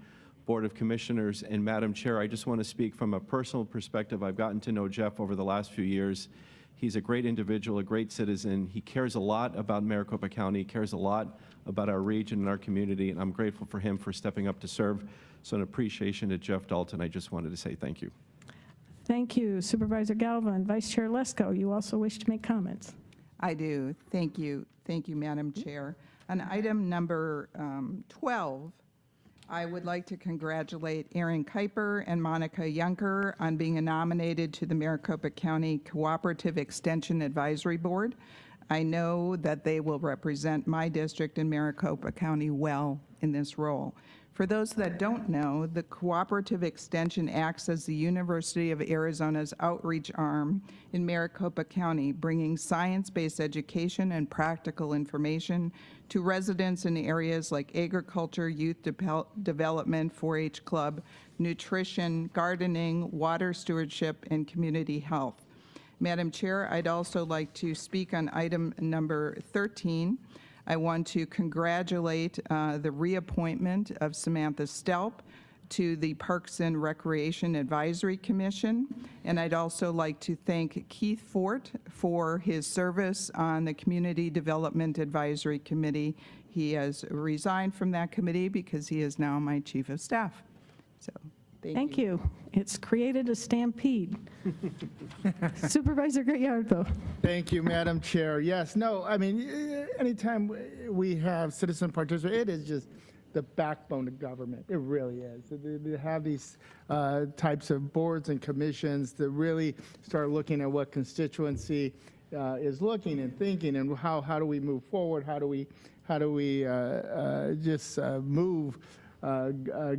Board of Commissioners. And Madam Chair, I just want to speak from a personal perspective. I've gotten to know Jeff over the last few years. He's a great individual, a great citizen. He cares a lot about Maricopa County, cares a lot about our region and our community, and I'm grateful for him for stepping up to serve. So an appreciation to Jeff Dalton. I just wanted to say thank you. Thank you, Supervisor Galvin. Vice Chair Lesko, you also wish to make comments? I do. Thank you. Thank you, Madam Chair. On item number 12, I would like to congratulate Erin Kuiper and Monica Yunker on being nominated to the Maricopa County Cooperative Extension Advisory Board. I know that they will represent my district in Maricopa County well in this role. For those that don't know, the Cooperative Extension acts as the University of Arizona's outreach arm in Maricopa County, bringing science-based education and practical information to residents in areas like agriculture, youth development, 4-H club, nutrition, gardening, water stewardship, and community health. Madam Chair, I'd also like to speak on item number 13. I want to congratulate the reappointment of Samantha Stelp to the Parks and Recreation Advisory Commission. And I'd also like to thank Keith Fort for his service on the Community Development Advisory Committee. He has resigned from that committee because he is now my Chief of Staff. So Thank you. It's created a stampede. Supervisor Gallardo. Thank you, Madam Chair. Yes, no, I mean, anytime we have citizen participation, it is just the backbone of government. It really is. To have these types of boards and commissions that really start looking at what constituency is looking and thinking, and how do we move forward? How do we just move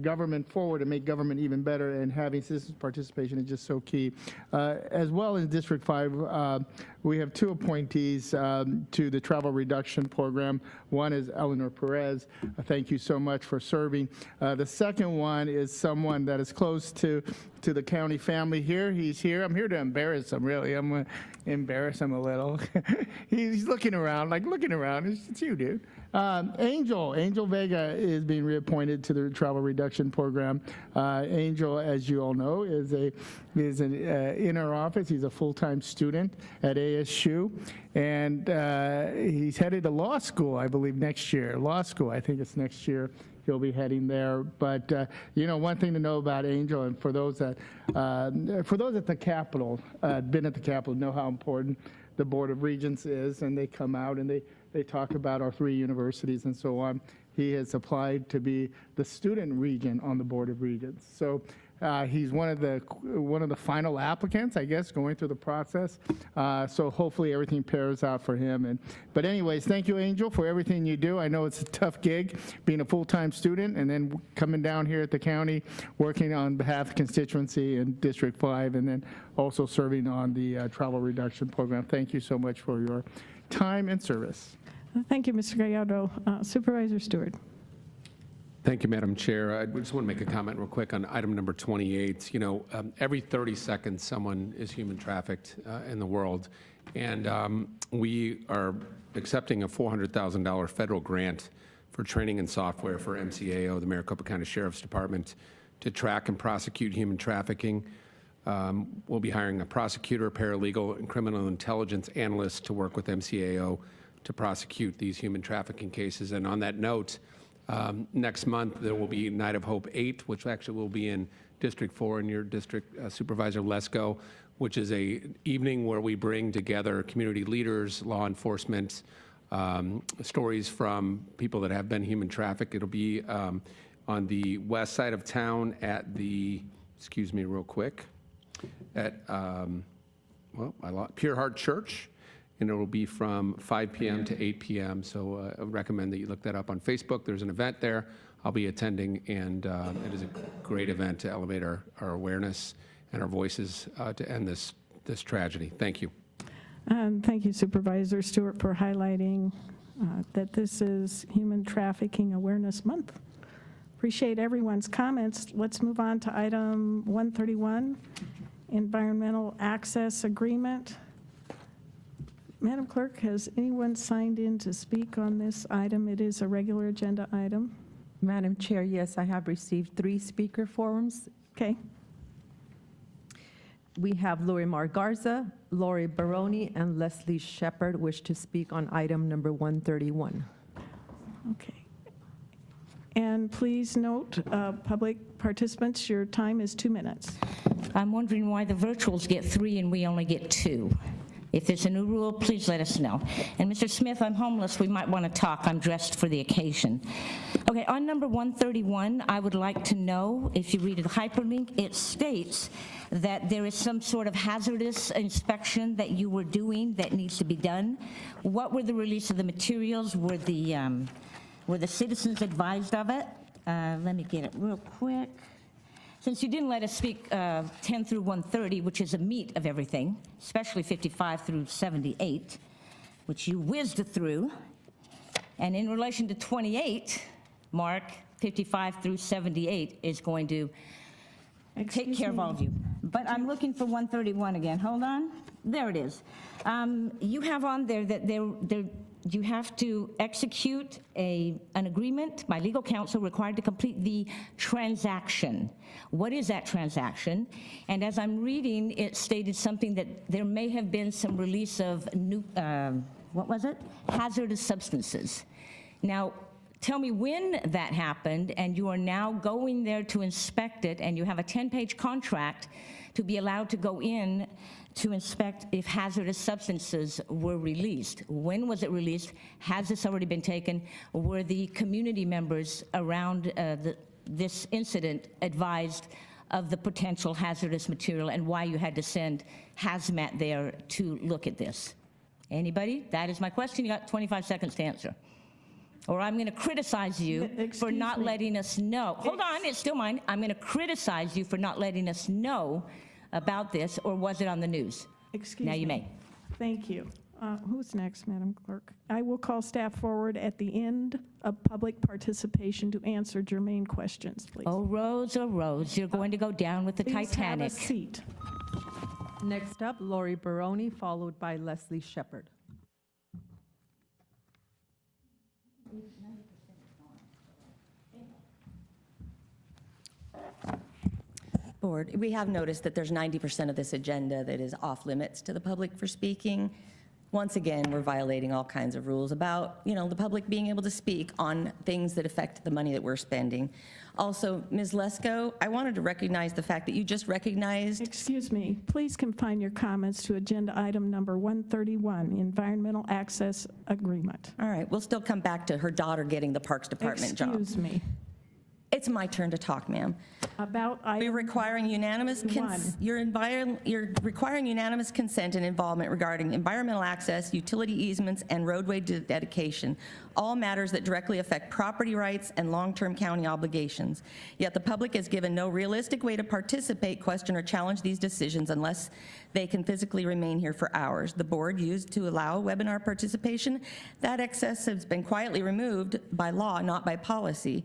government forward and make government even better, and having citizens participation is just so key. As well as District 5, we have 2 appointees to the travel reduction program. One is Eleanor Perez. Thank you so much for serving. The second one is someone that is close to the county family here. He's here. I'm here to embarrass him, really. I'm going to embarrass him a little. He's looking around, like looking around. It's you, dude. Angel Vega is being reappointed to the travel reduction program. Angel, as you all know, is in our office. He's a full-time student at ASU, and he's headed to law school, I believe, next year. Law school, I think it's next year. He'll be heading there. But one thing to know about Angel, and for those at the Capitol, been at the Capitol, know how important the Board of Regents is, and they come out and they talk about our 3 universities and so on. He has applied to be the student regent on the Board of Regents. So he's one of the final applicants, I guess, going through the process. So hopefully everything pairs out for him. But anyways, thank you, Angel, for everything you do. I know it's a tough gig, being a full-time student and then coming down here at the county, working on behalf of constituency in District 5, and then also serving on the travel reduction program. Thank you so much for your time and service. Thank you, Mr. Gallardo. Supervisor Stewart. Thank you, Madam Chair. I just want to make a comment real quick on item number 28. Every 30 seconds, someone is human trafficked in the world. And we are accepting a $400,000 federal grant for training and software for MCAO, the Maricopa County Sheriff's Department, to track and prosecute human trafficking. We'll be hiring a prosecutor, paralegal, and criminal intelligence analyst to work with MCAO to prosecute these human trafficking cases. And on that note, next month, there will be Night of Hope 8, which actually will be in District 4 in your district, Supervisor Lesko, which is an evening where we bring together community leaders, law enforcement, stories from people that have been human trafficked. It'll be on the west side of town at the, excuse me real quick, at, Pure Heart Church. And it will be from 5 p.m. to 8 p.m. So I recommend that you look that up on Facebook. There's an event there. I'll be attending, and it is a great event to elevate our awareness and our voices to end this tragedy. Thank you. Thank you, Supervisor Stewart, for highlighting that this is Human Trafficking Awareness Month. Appreciate everyone's comments. Let's move on to item 131, Environmental Access Agreement. Madam Clerk, has anyone signed in to speak on this item? It is a regular agenda item. Madam Chair, yes, I have received 3 speaker forms. Okay. We have Lori Mar Garza, Lori Baroni, and Leslie Shepard wish to speak on item number 131. Okay. And please note, public participants, your time is 2 minutes. I'm wondering why the virtuals get 3 and we only get 2. If there's a new rule, please let us know. And Mr. Smith, I'm homeless. We might want to talk. I'm dressed for the occasion. Okay, on number 131, I would like to know, if you read the hyperlink, it states that there is some sort of hazardous inspection that you were doing that needs to be done. What were the release of the materials? Were the citizens advised of it? Let me get it real quick. Since you didn't let us speak 10 through 130, which is a meat of everything, especially 55 through 78, which you whizzed through, and in relation to 28, Mark, 55 through 78 is going to take care of all of you. But I'm looking for 131 again. Hold on. There it is. You have on there that you have to execute an agreement by legal counsel required to complete the transaction. What is that transaction? And as I'm reading, it stated something that there may have been some release of hazardous substances. Now, Tell me when that happened, and you are now going there to inspect it, and you have a 10-page contract to be allowed to go in to inspect if hazardous substances were released. When was it released? Has this already been taken? Were the community members around this incident advised of the potential hazardous material and why you had to send hazmat there to look at this? Anybody? That is my question. You got 25 seconds to answer. Or I'm going to criticize you for not letting us know. Hold on, it's still mine. I'm going to criticize you for not letting us know about this, or was it on the news? Excuse me. Now you may. Thank you. Who's next, Madam Clerk? I will call staff forward at the end of public participation to answer germane questions, please. Oh, Rose, you're going to go down with the Please Titanic. have a seat. Next up, Lori Baroni, followed by Leslie Shepherd. Board, we have noticed that there's 90% of this agenda that is off limits to the public for speaking. Once again, we're violating all kinds of rules about, the public being able to speak on things that affect the money that we're spending. Also, Ms. Lesko, I wanted to recognize the fact that you just recognized... Excuse me, please confine your comments to agenda item number 131, Environmental Access Agreement. All right, we'll still come back to her daughter getting the Parks Department job. Excuse me. It's my turn to talk, ma'am. About item You're requiring unanimous you're requiring unanimous consent and involvement regarding environmental access, utility easements, and roadway dedication, all matters that directly affect property rights and long-term county obligations. Yet the public is given no realistic way to participate, question, or challenge these decisions unless they can physically remain here for hours. The board used to allow webinar participation. That access has been quietly removed by law, not by policy.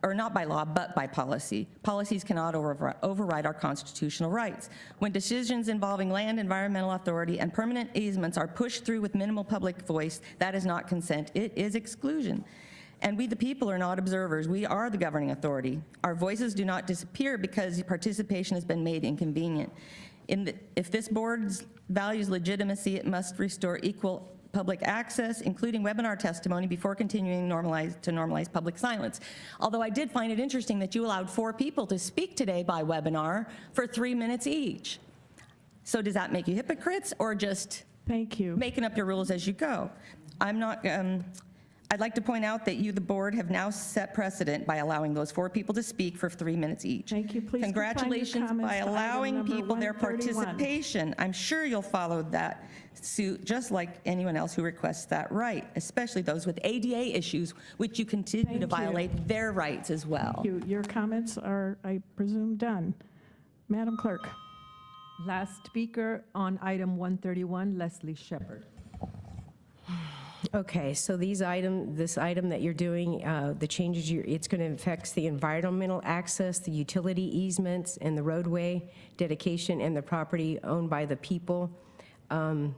Not by law, but by policy. Policies cannot override our constitutional rights. When decisions involving land, environmental authority, and permanent easements are pushed through with minimal public voice, that is not consent, it is exclusion. And we, the people, are not observers. We are the governing authority. Our voices do not disappear because participation has been made inconvenient. If this board values legitimacy, it must restore equal public access, including webinar testimony, before continuing to normalize public silence. Although I did find it interesting that you allowed 4 people to speak today by webinar for 3 minutes each. So does that make you hypocrites, or just making up your rules as you go? I'm not, I'd like to point out that you, the board, have now set precedent by allowing those 4 people to speak for 3 minutes each. Thank you. Please congratulations by allowing people their participation. I'm sure you'll follow that suit, just like anyone else who requests that right, especially those with ADA issues, which you continue to violate their rights as well. Thank you. Your comments are, I presume, done. Madam Clerk. Last speaker on item 131, Leslie Shepherd. Okay, so this item that you're doing, the changes, it's going to affect the environmental access, the utility easements, and the roadway dedication, and the property owned by the people. I'm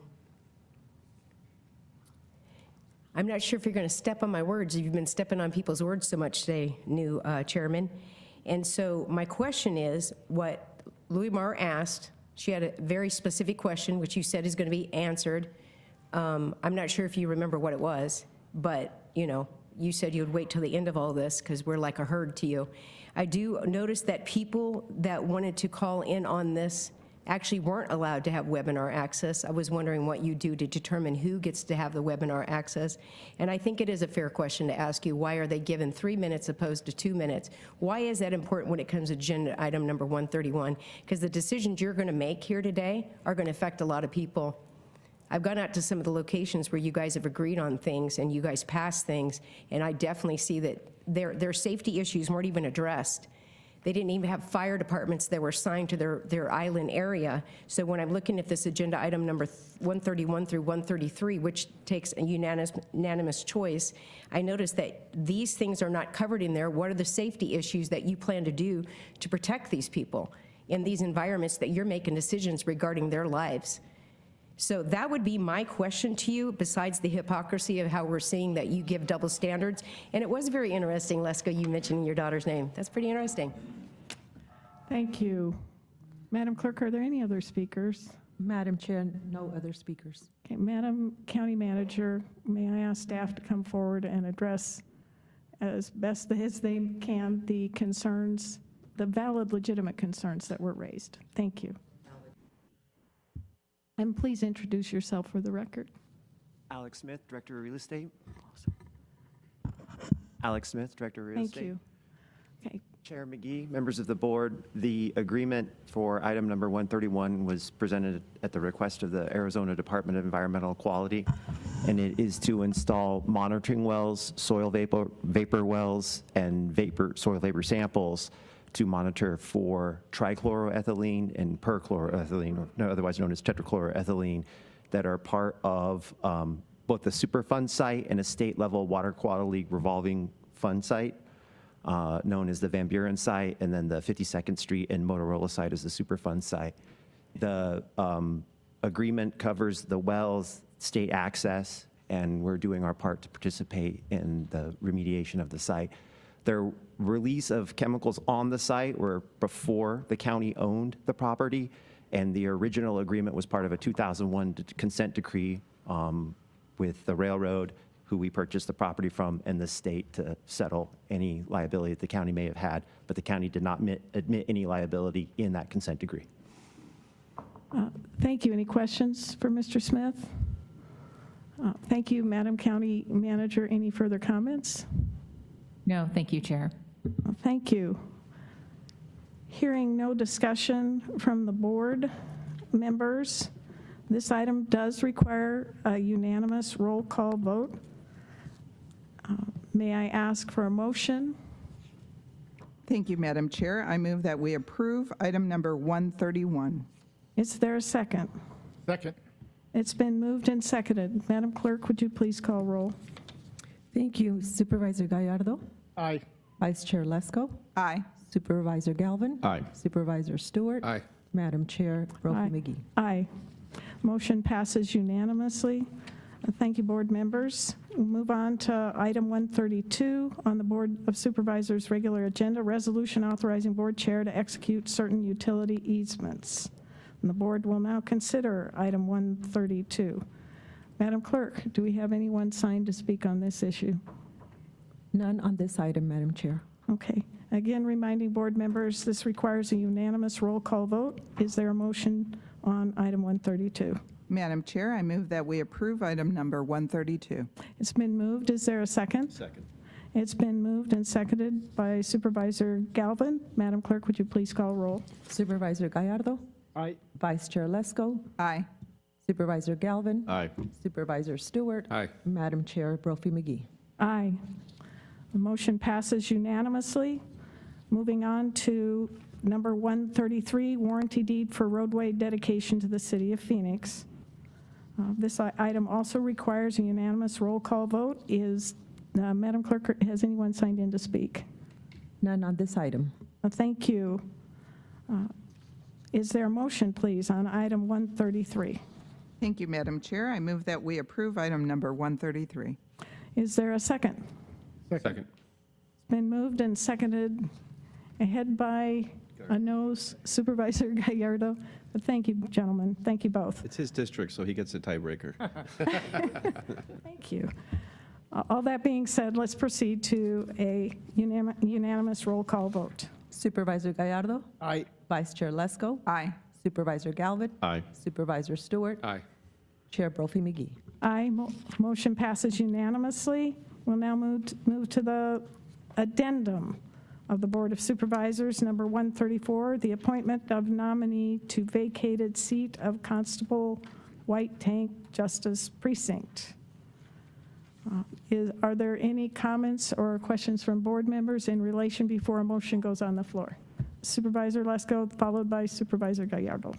not sure if you're going to step on my words. You've been stepping on people's words so much today, new Chairman. And so my question is, what Louis Marr asked, she had a very specific question, which you said is going to be answered. I'm not sure if you remember what it was, but, you said you would wait till the end of all this because we're like a herd to you. I do notice that people that wanted to call in on this actually weren't allowed to have webinar access. I was wondering what you do to determine who gets to have the webinar access. And I think it is a fair question to ask you, why are they given 3 minutes opposed to 2 minutes? Why is that important when it comes to agenda item number 131? Because the decisions you're going to make here today are going to affect a lot of people. I've gone out to some of the locations where you guys have agreed on things and you guys passed things, and I definitely see that their safety issues weren't even addressed. They didn't even have fire departments that were assigned to their island area. So when I'm looking at this agenda item number 131 through 133, which takes a unanimous choice, I noticed that these things are not covered in there. What are the safety issues that you plan to do to protect these people in these environments that you're making decisions regarding their lives? So that would be my question to you, besides the hypocrisy of how we're seeing that you give double standards. And it was very interesting, Lesko, you mentioning your daughter's name. That's pretty interesting. Thank you. Madam Clerk, are there any other speakers? Madam Chair, no other speakers. Okay, Madam County Manager, may I ask staff to come forward and address as best as they can the concerns, the valid, legitimate concerns that were raised. Thank you. And please introduce yourself for the record. Alex Smith, Director of Real Estate. Alex Smith, Director of Real Thank Estate. you. Okay. Chair McGee, members of the board, the agreement for item number 131 was presented at the request of the Arizona Department of Environmental Quality, and it is to install monitoring wells, soil vapor wells, and soil vapor samples to monitor for trichloroethylene and perchloroethylene, or otherwise known as tetrachloroethylene, that are part of both the Superfund site and a state-level water quality revolving fund site, known as the Van Buren site, and then the 52nd Street and Motorola site is the Superfund site. The agreement covers the wells, state access, and we're doing our part to participate in the remediation of the site. The release of chemicals on the site were before the county owned the property, and the original agreement was part of a 2001 consent decree with the railroad, who we purchased the property from, and the state to settle any liability that the county may have had, but the county did not admit any liability in that consent decree. Thank you. Any questions for Mr. Smith? Thank you, Madam County Manager. Any further comments? No, thank you, Chair. Thank you. Hearing no discussion from the board members, this item does require a unanimous roll call vote. May I ask for a motion? Thank you, Madam Chair. I move that we approve item number 131. Is there a second? Second. It's been moved and seconded. Madam Clerk, would you please call roll? Thank you. Supervisor Gallardo? Aye. Vice Chair Lesko? Aye. Supervisor Galvin? Aye. Supervisor Stewart? Aye. Madam Chair Brophy Aye. McGee? Aye. Motion passes unanimously. Thank you, board members. We'll move on to item 132 on the Board of Supervisors' regular agenda, resolution authorizing board chair to execute certain utility easements. And the board will now consider item 132. Madam Clerk, do we have anyone signed to speak on this issue? None on this item, Madam Chair. Okay. Again, reminding board members, this requires a unanimous roll call vote. Is there a motion on item 132? Madam Chair, I move that we approve item number 132. It's been moved. Is there a second? Second. It's been moved and seconded by Supervisor Galvin. Madam Clerk, would you please call roll? Supervisor Gallardo? Aye. Vice Chair Lesko? Aye. Supervisor Galvin? Aye. Supervisor Stewart? Aye. Madam Chair Brophy McGee? Aye. The motion passes unanimously. Moving on to number 133, warranty deed for roadway dedication to the city of Phoenix. This item also requires a unanimous roll call vote. Madam Clerk, has anyone signed in to speak? None on this item. Thank you. Is there a motion, please, on item 133? Thank you, Madam Chair. I move that we approve item number 133. Is there a second? Second. It's been moved and seconded, ahead by a nose, Supervisor Gallardo. But thank you, gentlemen. Thank you both. It's his district, so he gets a tiebreaker. Thank you. All that being said, let's proceed to a unanimous roll call vote. Supervisor Gallardo? Aye. Vice Chair Lesko? Aye. Supervisor Galvin? Aye. Supervisor Stewart? Aye. Chair Brophy McGee? Aye. Motion passes unanimously. We'll now move to the addendum of the Board of Supervisors, number 134, the appointment of nominee to vacated seat of Constable White Tank Justice Precinct. Are there any comments or questions from board members in relation before a motion goes on the floor? Supervisor Lesko, followed by Supervisor Gallardo.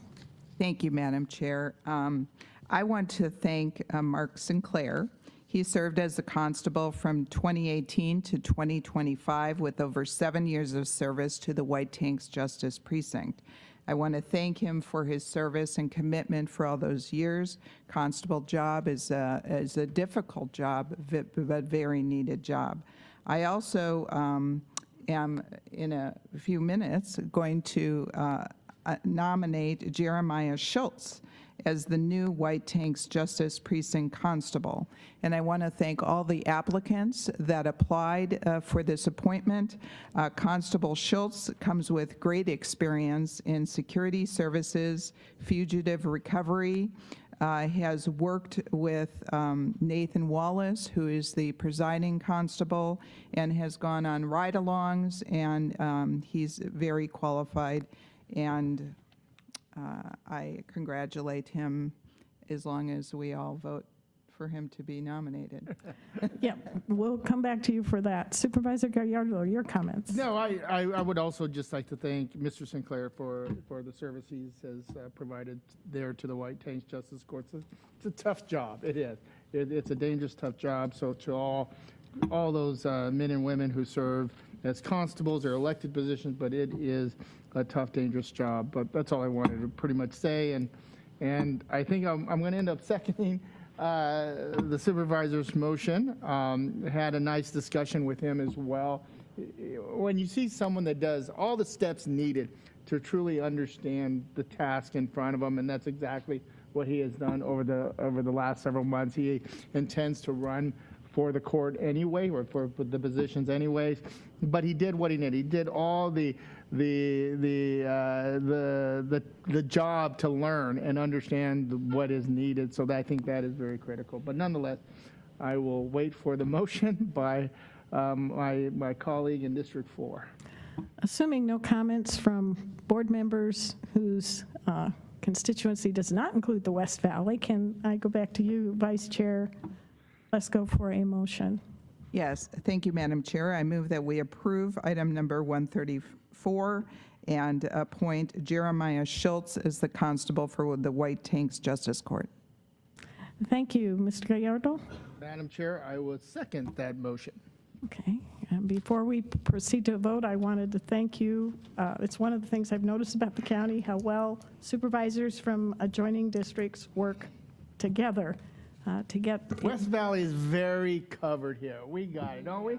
Thank you, Madam Chair. I want to thank Mark Sinclair. He served as a constable from 2018 to 2025 with over 7 years of service to the White Tanks Justice Precinct. I want to thank him for his service and commitment for all those years. Constable job is a difficult job, but very needed job. I also am, in a few minutes, going to nominate Jeremiah Schultz as the new White Tanks Justice Precinct Constable. And I want to thank all the applicants that applied for this appointment. Constable Schultz comes with great experience in security services, fugitive recovery, has worked with Nathan Wallace, who is the presiding constable, and has gone on ride-alongs, and he's very qualified, and I congratulate him as long as we all vote for him to be nominated. Yeah, we'll come back to you for that. Supervisor Gallardo, your comments. No, I would also just like to thank Mr. Sinclair for the service he has provided there to the White Tanks Justice Court. It's a tough job. It is. It's a dangerous, tough job. So to all those men and women who serve as constables, they're elected positions, but it is a tough, dangerous job. But that's all I wanted to pretty much say. And I think I'm going to end up seconding the supervisor's motion. Had a nice discussion with him as well. When you see someone that does all the steps needed to truly understand the task in front of them, and that's exactly what he has done over the last several months. He intends to run for the court anyway, or for the positions anyways, but he did what he did. He did all the job to learn and understand what is needed. So I think that is very critical. But nonetheless, I will wait for the motion by my colleague in District 4. Assuming no comments from board members whose constituency does not include the West Valley, can I go back to you, Vice Chair? Let's go for a motion. Yes, thank you, Madam Chair. I move that we approve item number 134 and appoint Jeremiah Schultz as the constable for the White Tanks Justice Court. Thank you, Mr. Gallardo. Madam Chair, I will second that motion. Okay, and before we proceed to a vote, I wanted to thank you. It's one of the things I've noticed about the county, how well supervisors from adjoining districts work together to get. West Valley is very covered here. We got it, don't we?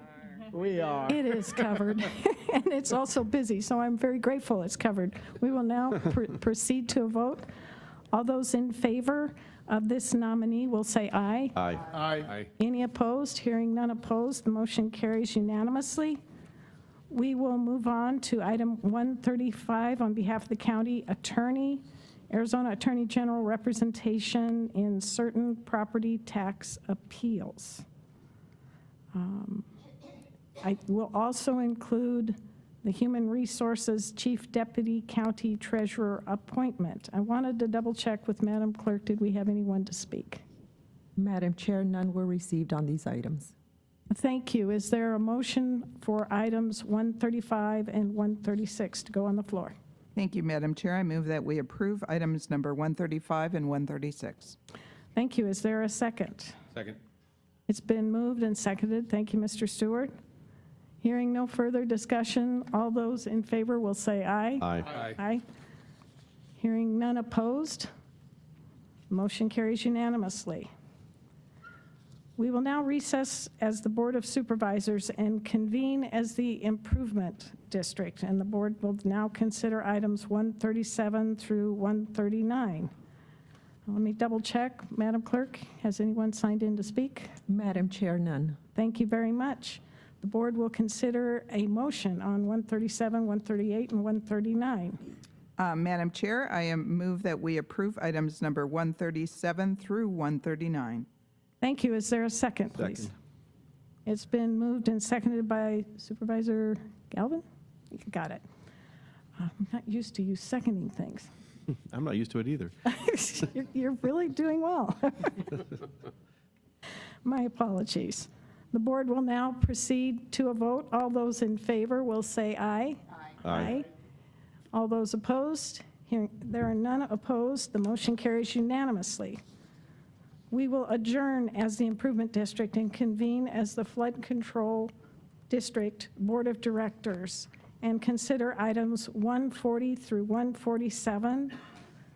We are. It is covered, and it's also busy, so I'm very grateful it's covered. We will now proceed to a vote. All those in favor of this nominee will say aye. Aye. Aye. Any opposed? Hearing none opposed, the motion carries unanimously. We will move on to item 135 on behalf of the county attorney, Arizona Attorney General representation in certain property tax appeals. I will also include the Human Resources Chief Deputy County Treasurer appointment. I wanted to double check with Madam Clerk, did we have anyone to speak? Madam Chair, none were received on these items. Thank you. Is there a motion for items 135 and 136 to go on the floor? Thank you, Madam Chair. I move that we approve items number 135 and 136. Thank you. Is there a second? Second. It's been moved and seconded. Thank you, Mr. Stewart. Hearing no further discussion, all those in favor will say aye. Aye. Aye. Aye. Hearing none opposed, motion carries unanimously. We will now recess as the Board of Supervisors and convene as the Improvement District, and the board will now consider items 137 through 139. Let me double check. Madam Clerk, has anyone signed in to speak? Madam Chair, none. Thank you very much. The board will consider a motion on 137, 138, and 139. Madam Chair, I move that we approve items number 137 through 139. Thank you. Is there a second, please? Second. It's been moved and seconded by Supervisor Galvin? You got it. I'm not used to you seconding things. I'm not used to it either. You're really doing well. My apologies. The board will now proceed to a vote. All those in favor will say aye. Aye. Aye. All those opposed? There are none opposed. The motion carries unanimously. We will adjourn as the Improvement District and convene as the Flood Control District Board of Directors and consider items 140 through 147,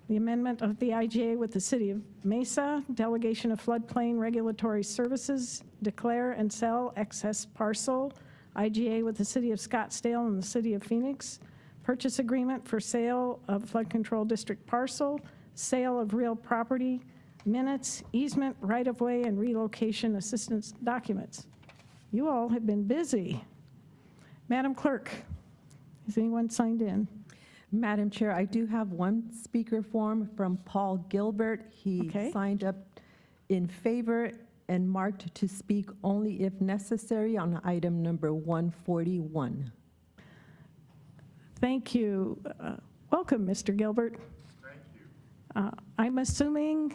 the amendment of the IGA with the City of Mesa, delegation of floodplain regulatory services, declare and sell excess parcel, IGA with the City of Scottsdale and the City of Phoenix, purchase agreement for sale of flood control district parcel, sale of real property, minutes, easement, right-of-way, and relocation assistance documents. You all have been busy. Madam Clerk, has anyone signed in? Madam Chair, I do have one speaker form from Paul Gilbert. He signed up in favor and marked to speak only if necessary on item number 141. Thank you. Welcome, Mr. Gilbert. Thank you. I'm assuming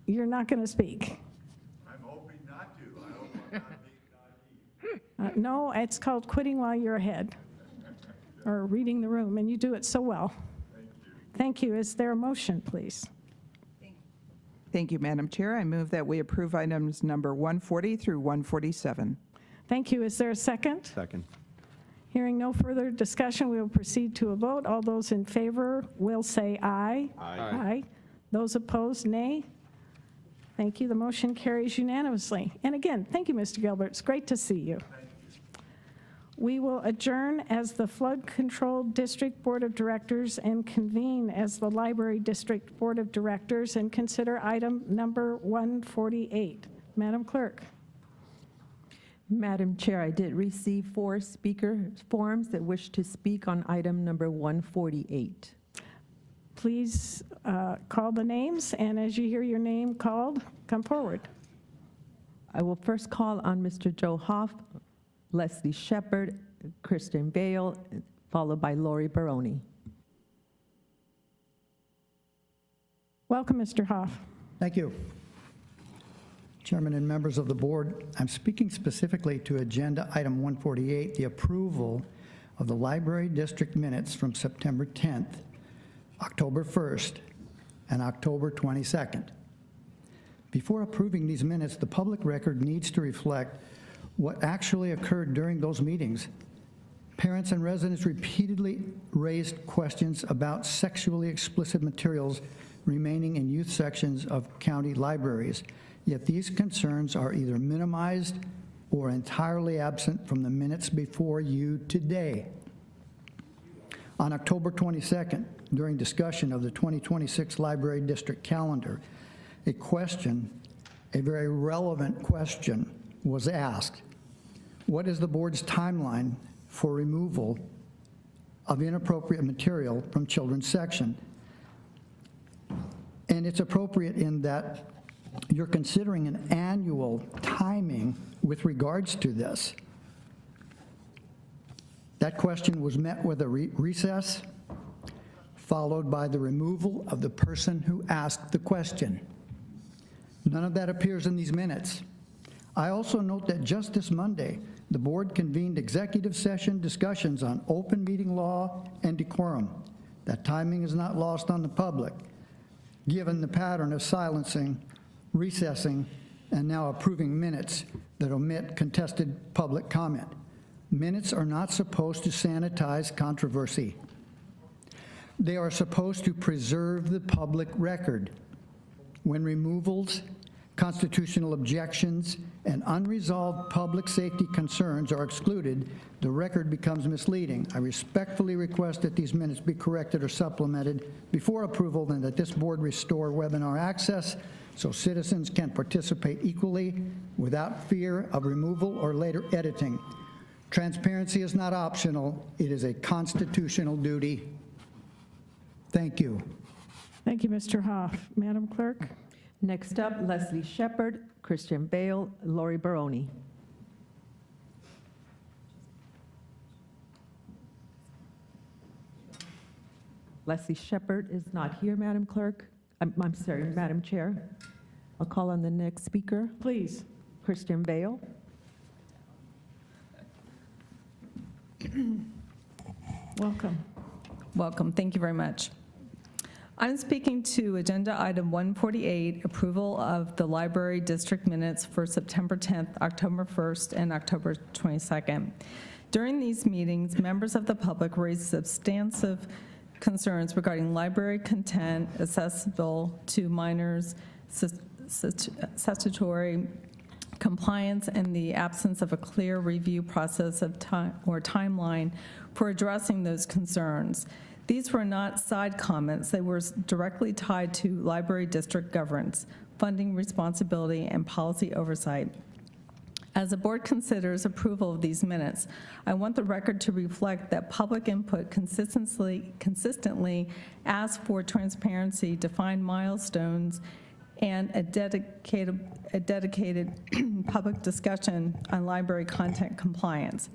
you're not going to speak. I'm hoping not to. I hope I'm not being No, it's called quitting while you're ahead, or reading the room, and you do it so well. Thank you. Thank you. Is there a motion, please? Thank you, Madam Chair. I move that we approve items number 140 through 147. Thank you. Is there a second? Second. Hearing no further discussion, we will proceed to a vote. All those in favor will say aye. Aye. Those opposed, nay. Thank you. The motion carries unanimously. And again, thank you, Mr. Gilbert. It's great to see you. We will adjourn as the Flood Control District Board of Directors and convene as the Library District Board of Directors and consider item number 148. Madam Clerk. Madam Chair, I did receive 4 speaker forms that wish to speak on item number 148. Please call the names, and as you hear your name called, come forward. I will first call on Mr. Joe Hoff, Leslie Shepard, Kristen Bale, followed by Lori Baroni. Welcome, Mr. Hoff. Thank you. Chairman and members of the board, I'm speaking specifically to agenda item 148, the approval of the library district minutes from September 10th, October 1st, and October 22nd. Before approving these minutes, the public record needs to reflect what actually occurred during those meetings. Parents and residents repeatedly raised questions about sexually explicit materials remaining in youth sections of county libraries, yet these concerns are either minimized or entirely absent from the minutes before you today. On October 22nd, during discussion of the 2026 Library District calendar, a very relevant question was asked. What is the board's timeline for removal of inappropriate material from children's section? And it's appropriate in that you're considering an annual timing with regards to this. That question was met with a recess, followed by the removal of the person who asked the question. None of that appears in these minutes. I also note that just this Monday, the board convened executive session discussions on open meeting law and decorum. That timing is not lost on the public, given the pattern of silencing, recessing, and now approving minutes that omit contested public comment. Minutes are not supposed to sanitize controversy. They are supposed to preserve the public record. When removals, constitutional objections, and unresolved public safety concerns are excluded, the record becomes misleading. I respectfully request that these minutes be corrected or supplemented before approval and that this board restore webinar access so citizens can participate equally without fear of removal or later editing. Transparency is not optional. It is a constitutional duty. Thank you. Thank you, Mr. Hoff. Madam Clerk. Next up, Leslie Shepard, Christian Bale, Lori Baroni. Leslie Shepard is not here, Madam Clerk. I'm sorry, Madam Chair. I'll call on the next speaker. Please. Christian Bale. Welcome. Welcome. Thank you very much. I'm speaking to agenda item 148, approval of the library district minutes for September 10th, October 1st, and October 22nd. During these meetings, members of the public raised substantive concerns regarding library content accessible to minors, statutory compliance, and the absence of a clear review process of time or timeline for addressing those concerns. These were not side comments. They were directly tied to library district governance, funding responsibility, and policy oversight. As the board considers approval of these minutes, I want the record to reflect that public input consistently asked for transparency, defined milestones, and a dedicated public discussion on library content compliance.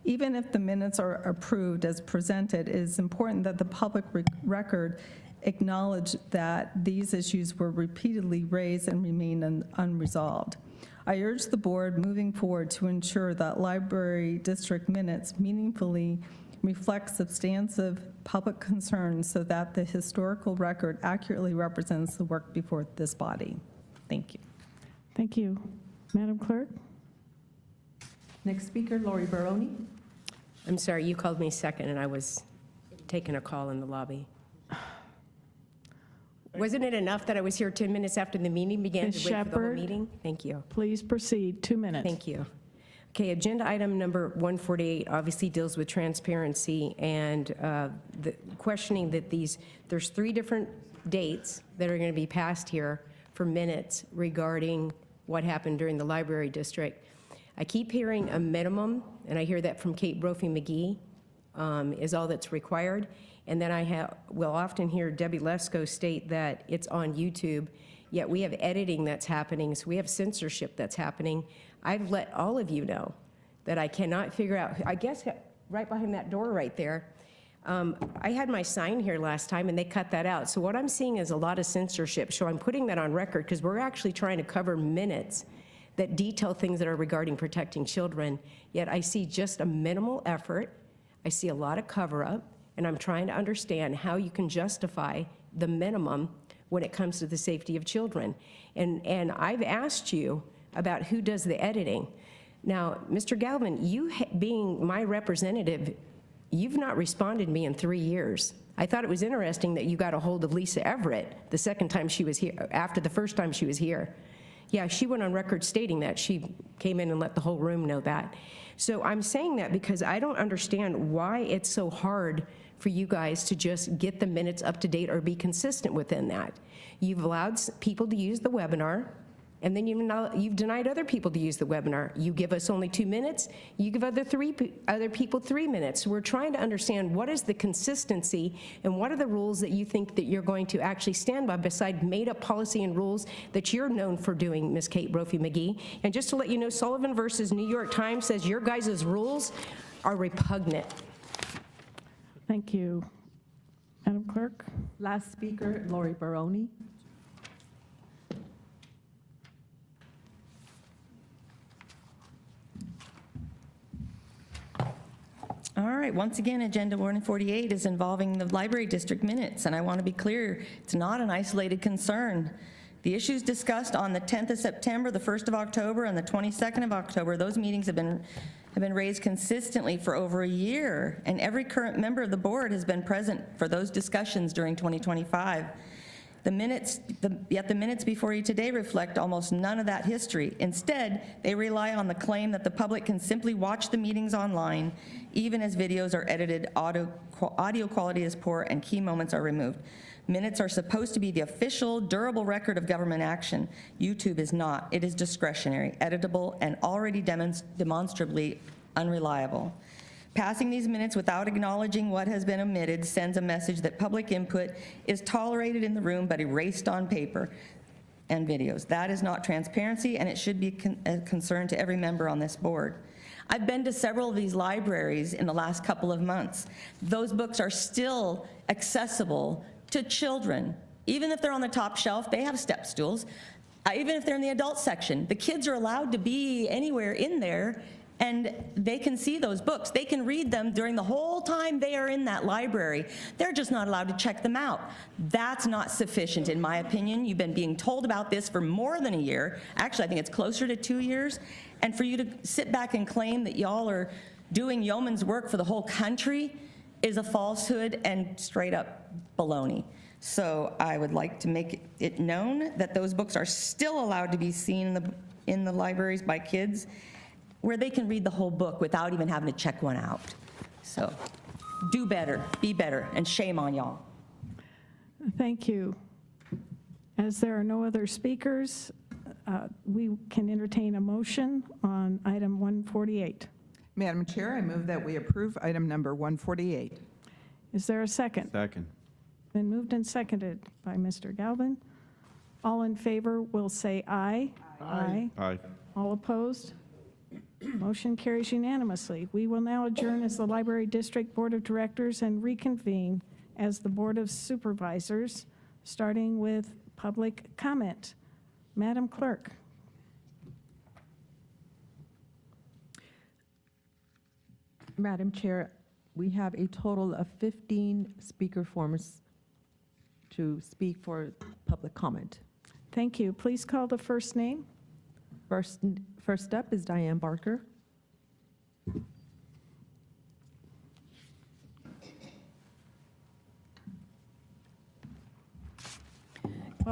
Even if the minutes are approved as presented, it is important that the public record acknowledge that these issues were repeatedly raised and remain unresolved. I urge the board moving forward to ensure that library district minutes meaningfully reflect substantive public concerns so that the historical record accurately represents the work before this body. Thank you. Thank you. Madam Clerk? Next speaker, Lori Baroni. I'm sorry, you called me second, and I was taking a call in the lobby. Wasn't it enough that I was here 10 minutes after the meeting began Ms. to wait for the whole Shepherd, meeting? Thank you. Please proceed. 2 minutes. Thank you. Okay, agenda item number 148 obviously deals with transparency and the questioning that there's 3 different dates that are going to be passed here for minutes regarding what happened during the library district. I keep hearing a minimum, and I hear that from Kate Brophy-McGee, is all that's required. And then I will often hear Debbie Lesko state that it's on YouTube, yet we have editing that's happening, so we have censorship that's happening. I've let all of you know that I cannot figure out, I guess right behind that door right there, I had my sign here last time and they cut that out. So what I'm seeing is a lot of censorship, so I'm putting that on record because we're actually trying to cover minutes that detail things that are regarding protecting children, yet I see just a minimal effort. I see a lot of cover-up, and I'm trying to understand how you can justify the minimum when it comes to the safety of children. And I've asked you about who does the editing. Now, Mr. Galvin, you being my representative, you've not responded to me in 3 years. I thought it was interesting that you got a hold of Lisa Everett the second time she was here, after the first time she was here. Yeah, she went on record stating that. She came in and let the whole room know that. So I'm saying that because I don't understand why it's so hard for you guys to just get the minutes up to date or be consistent within that. You've allowed people to use the webinar, and then you've denied other people to use the webinar. You give us only 2 minutes, you give other people 3 minutes. We're trying to understand what is the consistency and what are the rules that you think that you're going to actually stand by beside made-up policy and rules that you're known for doing, Ms. Kate Brophy-McGee. And just to let you know, Sullivan versus New York Times says your guys' rules are repugnant. Thank you. Madam Clerk? Last speaker, Lori Baroni. All right, once again, Agenda 148 is involving the library district minutes, and I want to be clear, it's not an isolated concern. The issues discussed on the 10th of September, the 1st of October, and the 22nd of October, those meetings have been raised consistently for over a year, and every current member of the board has been present for those discussions during 2025. Yet the minutes before you today reflect almost none of that history. Instead, they rely on the claim that the public can simply watch the meetings online, even as videos are edited, audio quality is poor, and key moments are removed. Minutes are supposed to be the official, durable record of government action. YouTube is not. It is discretionary, editable, and already demonstrably unreliable. Passing these minutes without acknowledging what has been omitted sends a message that public input is tolerated in the room but erased on paper and videos. That is not transparency, and it should be a concern to every member on this board. I've been to several of these libraries in the last couple of months. Those books are still accessible to children. Even if they're on the top shelf, they have step stools. Even if they're in the adult section, the kids are allowed to be anywhere in there, and they can see those books. They can read them during the whole time they are in that library. They're just not allowed to check them out. That's not sufficient, in my opinion. You've been being told about this for more than a year. Actually, I think it's closer to 2 years. And for you to sit back and claim that y'all are doing yeoman's work for the whole country is a falsehood and straight up baloney. So I would like to make it known that those books are still allowed to be seen in the libraries by kids, where they can read the whole book without even having to check one out. So Do better, be better, and shame on y'all. Thank you. As there are no other speakers, we can entertain a motion on item 148. Madam Chair, I move that we approve item number 148. Is there a second? Second. Been moved and seconded by Mr. Galvin. All in favor will say aye. Aye. Aye. All opposed? Motion carries unanimously. We will now adjourn as the Library District Board of Directors and reconvene as the Board of Supervisors, starting with public comment. Madam Clerk. Madam Chair, we have a total of 15 speaker forms to speak for public comment. Thank you. Please call the first name. First up is Diane Barker.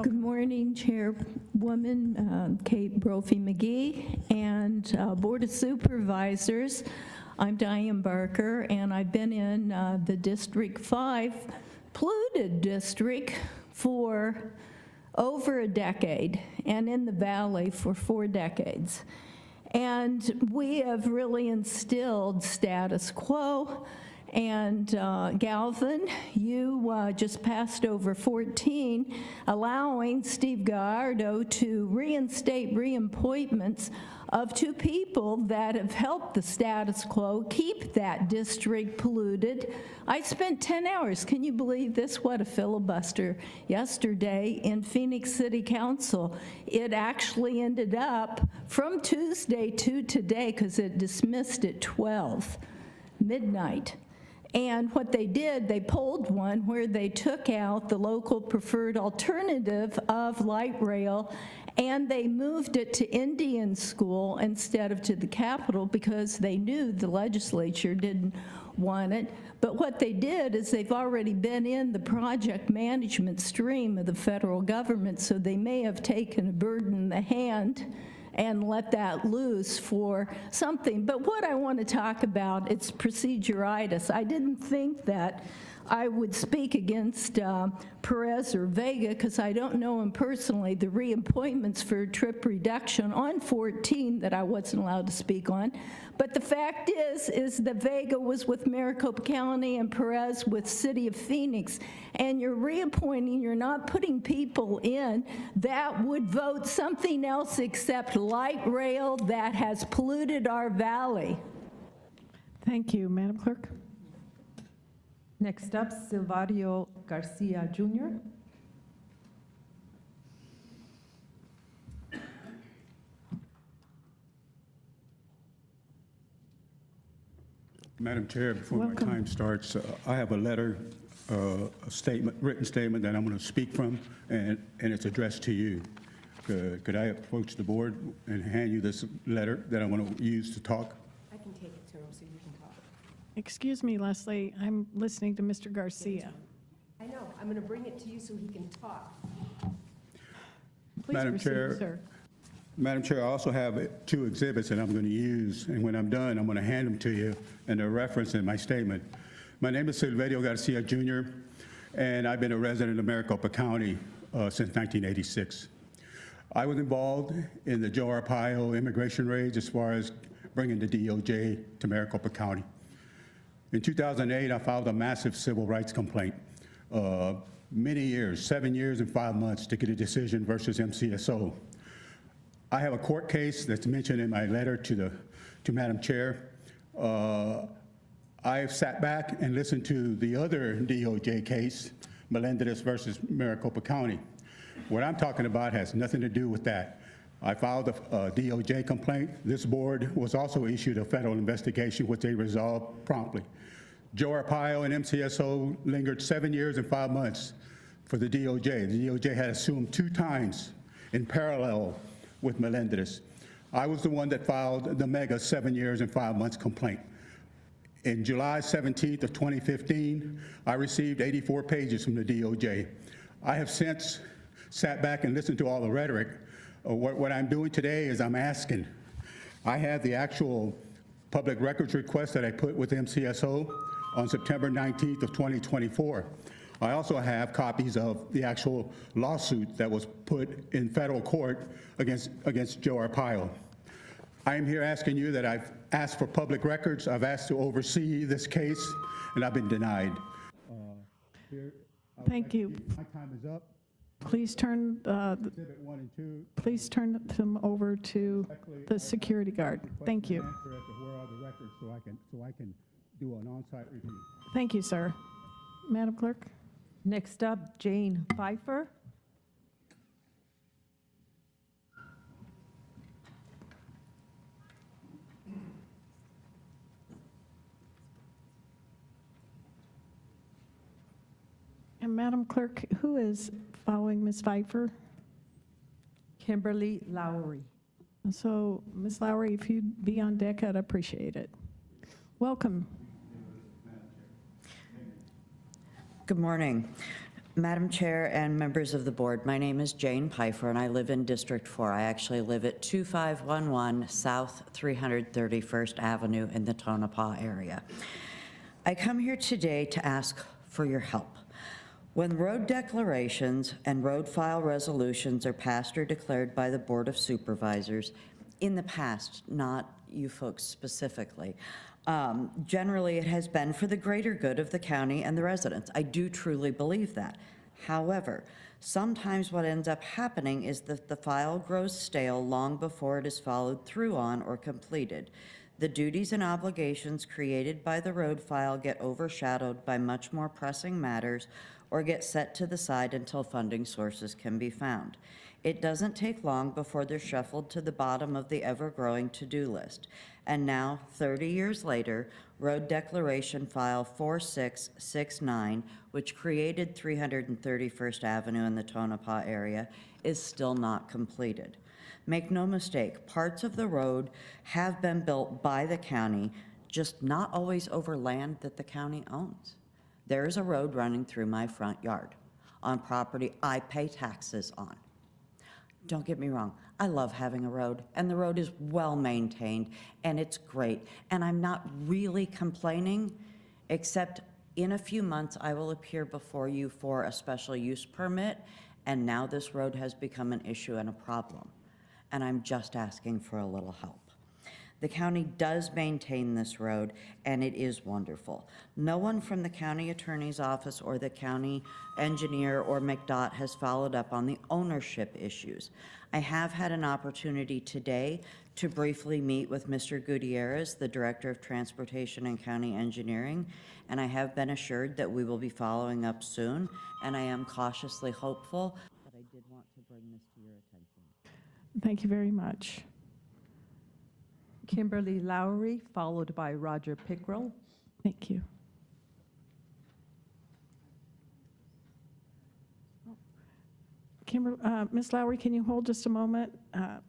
Good morning, Chairwoman Kate Brophy-McGee and Board of Supervisors. I'm Diane Barker, and I've been in the District 5 polluted district for over a decade, and in the Valley for 4 decades. And we have really instilled status quo. And Galvin, you just passed over 14, allowing Steve Gallardo to reinstate reappointments of 2 people that have helped the status quo keep that district polluted. I spent 10 hours, can you believe this? What a filibuster yesterday in Phoenix City Council. It actually ended up from Tuesday to today because it dismissed at 12 midnight. And what they did, they pulled one where they took out the local preferred alternative of light rail, and they moved it to Indian School instead of to the Capitol because they knew the legislature didn't want it. But what they did is they've already been in the project management stream of the federal government, so they may have taken a bird in the hand and let that loose for something. But what I want to talk about, it's proceduritis. I didn't think that I would speak against Perez or Vega because I don't know him personally. The reappointments for trip reduction on 14 that I wasn't allowed to speak on. But the fact is that Vega was with Maricopa County and Perez with City of Phoenix. And you're reappointing, you're not putting people in that would vote something else except light rail that has polluted our valley. Thank you, Madam Clerk. Next up, Silvario Garcia Jr. Madam Chair, before my time starts, I have a letter, a statement, written statement that I'm going to speak from, and it's addressed to you. Could I approach the board and hand you this letter that I'm going to use to talk? I can take it to him so you can talk. Excuse me, Leslie, I'm listening to Mr. Garcia. I know, I'm going to bring it to you so he can talk. Please Madam proceed, Chair, sir. Madam Chair, I also have 2 exhibits that I'm going to use, and when I'm done, I'm going to hand them to you, and they're referenced in my statement. My name is Silverio Garcia Jr., and I've been a resident of Maricopa County since 1986. I was involved in the Joe Arpaio immigration raids as far as bringing the DOJ to Maricopa County. In 2008, I filed a massive civil rights complaint. Many years, 7 years and 5 months to get a decision versus MCSO. I have a court case that's mentioned in my letter to Madam Chair. I've sat back and listened to the other DOJ case, Melendez versus Maricopa County. What I'm talking about has nothing to do with that. I filed a DOJ complaint. This board was also issued a federal investigation, which they resolved promptly. Joe Arpaio and MCSO lingered 7 years and 5 months for the DOJ. The DOJ had assumed 2 times in parallel with Melendez. I was the one that filed the mega 7 years and 5 months complaint. In July 17th of 2015, I received 84 pages from the DOJ. I have since sat back and listened to all the rhetoric. What I'm doing today is I'm asking. I have the actual public records request that I put with MCSO on September 19th of 2024. I also have copies of the actual lawsuit that was put in federal court against Joe Arpaio. I am here asking you that I've asked for public records. I've asked to oversee this case, and I've been denied. Thank you. My time is up. Please turn Exhibit 1 and 2. please turn them over to the security guard. Thank you. Answer as to where are the records so I can do an on-site review. Thank you, sir. Madam Clerk? Next up, Jane Pfeiffer. And Madam Clerk, who is following Ms. Pfeiffer? Kimberly Lowry. So, Ms. Lowry, if you'd be on deck, I'd appreciate it. Welcome. Good morning. Madam Chair and members of the board, my name is Jane Pfeiffer, and I live in District 4. I actually live at 2511 South 331st Avenue in the Tonopah area. I come here today to ask for your help. When road declarations and road file resolutions are passed or declared by the Board of Supervisors, in the past, not you folks specifically, generally, it has been for the greater good of the county and the residents. I do truly believe that. However, sometimes what ends up happening is that the file grows stale long before it is followed through on or completed. The duties and obligations created by the road file get overshadowed by much more pressing matters or get set to the side until funding sources can be found. It doesn't take long before they're shuffled to the bottom of the ever-growing to-do list. And now, 30 years later, Road Declaration File 4669, which created 331st Avenue in the Tonopah area, is still not completed. Make no mistake, parts of the road have been built by the county, just not always over land that the county owns. There is a road running through my front yard on property I pay taxes on. Don't get me wrong, I love having a road, and the road is well maintained, and it's great. And I'm not really complaining, except in a few months I will appear before you for a special use permit, and now this road has become an issue and a problem. And I'm just asking for a little help. The county does maintain this road, and it is wonderful. No one from the county attorney's office or the county engineer or McDOT has followed up on the ownership issues. I have had an opportunity today to briefly meet with Mr. Gutierrez, the Director of Transportation and County Engineering, and I have been assured that we will be following up soon, and I am cautiously hopeful, but I did want to bring this to your attention. Thank you very much. Kimberly Lowry, followed by Roger Pickrell. Thank you. Ms. Lowry, can you hold just a moment?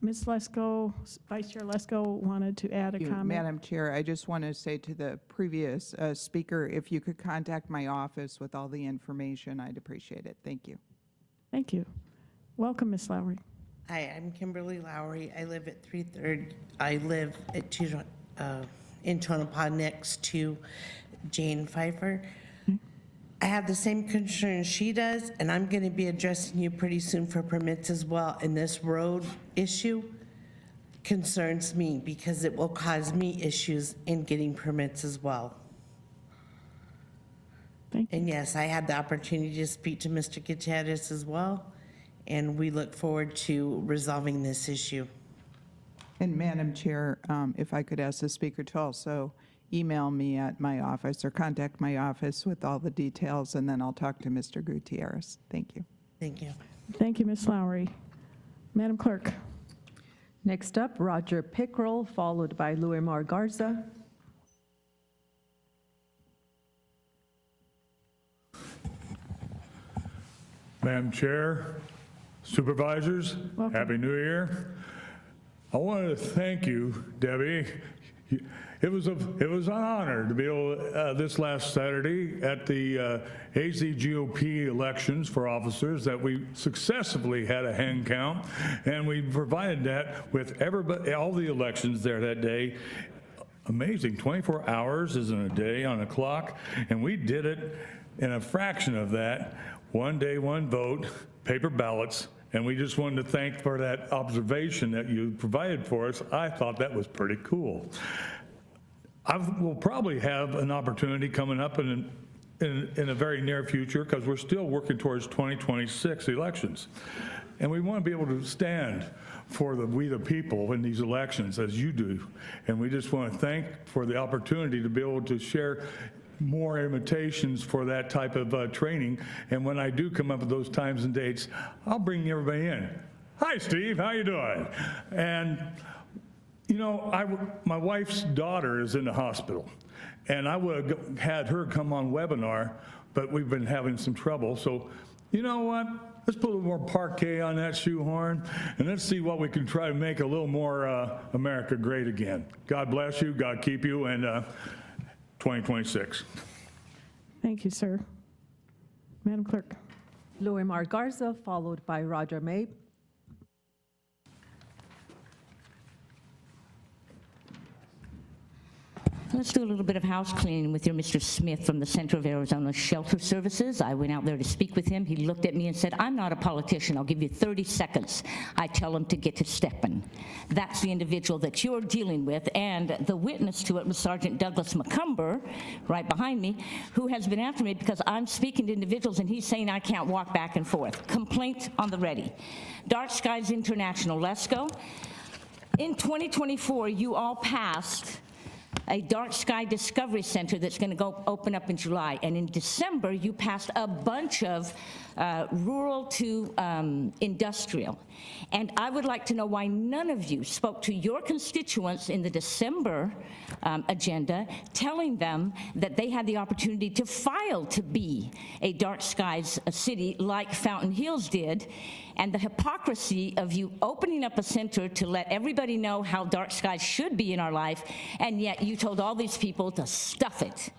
Ms. Lesko, Vice Chair Lesko wanted to add a comment. Madam Chair, I just want to say to the previous speaker, if you could contact my office with all the information, I'd appreciate it. Thank you. Thank you. Welcome, Ms. Lowry. Hi, I'm Kimberly Lowry. I live at 330. I live at in Tonopah next to Jane Pfeiffer. I have the same concerns she does, and I'm going to be addressing you pretty soon for permits as well. And this road issue concerns me because it will cause me issues in getting permits as well. Thank you. And yes, I had the opportunity to speak to Mr. Gutierrez as well, and we look forward to resolving this issue. And Madam Chair, if I could ask the speaker to also email me at my office or contact my office with all the details, and then I'll talk to Mr. Gutierrez. Thank you. Thank you. Thank you, Ms. Lowry. Madam Clerk. Next up, Roger Pickrell, followed by Luimar Garza. Madam Chair, Supervisors, Welcome. Happy New Year. I wanted to thank you, Debbie. It was an honor to be able this last Saturday at the AZ GOP elections for officers that we successfully had a hand count, and we provided that with everybody, all the elections there that day. amazing. 24 hours isn't a day on a clock, and we did it in a fraction of that. One day, one vote, paper ballots, and we just wanted to thank for that observation that you provided for us. I thought that was pretty cool. We'll probably have an opportunity coming up in a very near future, because we're still working towards 2026 elections. And we want to be able to stand for we the people in these elections, as you do. And we just want to thank for the opportunity to be able to share more invitations for that type of training. And when I do come up with those times and dates, I'll bring everybody in. Hi, Steve, how you doing? And you know, my wife's daughter is in the hospital, and I would have had her come on webinar, but we've been having some trouble. So, you know what? Let's put a little more parquet on that shoehorn, and let's see what we can try to make a little more America great again. God bless you, God keep you, and 2026. Thank you, sir. Madam Clerk. Louis Mar Garza, followed by Roger Mabe. Let's do a little bit of house cleaning with your Mr. Smith from the Center of Arizona Shelter Services. I went out there to speak with him. He looked at me and said, I'm not a politician. I'll give you 30 seconds. I tell him to get to stepping. That's the individual that you're dealing with, and the witness to it was Sergeant Douglas McCumber, right behind me, who has been after me because I'm speaking to individuals and he's saying I can't walk back and forth. Complaint on the ready. Dark Skies International, let's go. In 2024, you all passed a Dark Sky Discovery Center that's going to go open up in July. And in December, you passed a bunch of rural to industrial. And I would like to know why none of you spoke to your constituents in the December agenda, telling them that they had the opportunity to file to be a Dark Skies city like Fountain Hills did, and the hypocrisy of you opening up a center to let everybody know how dark skies should be in our life, and yet you told all these people to stuff it.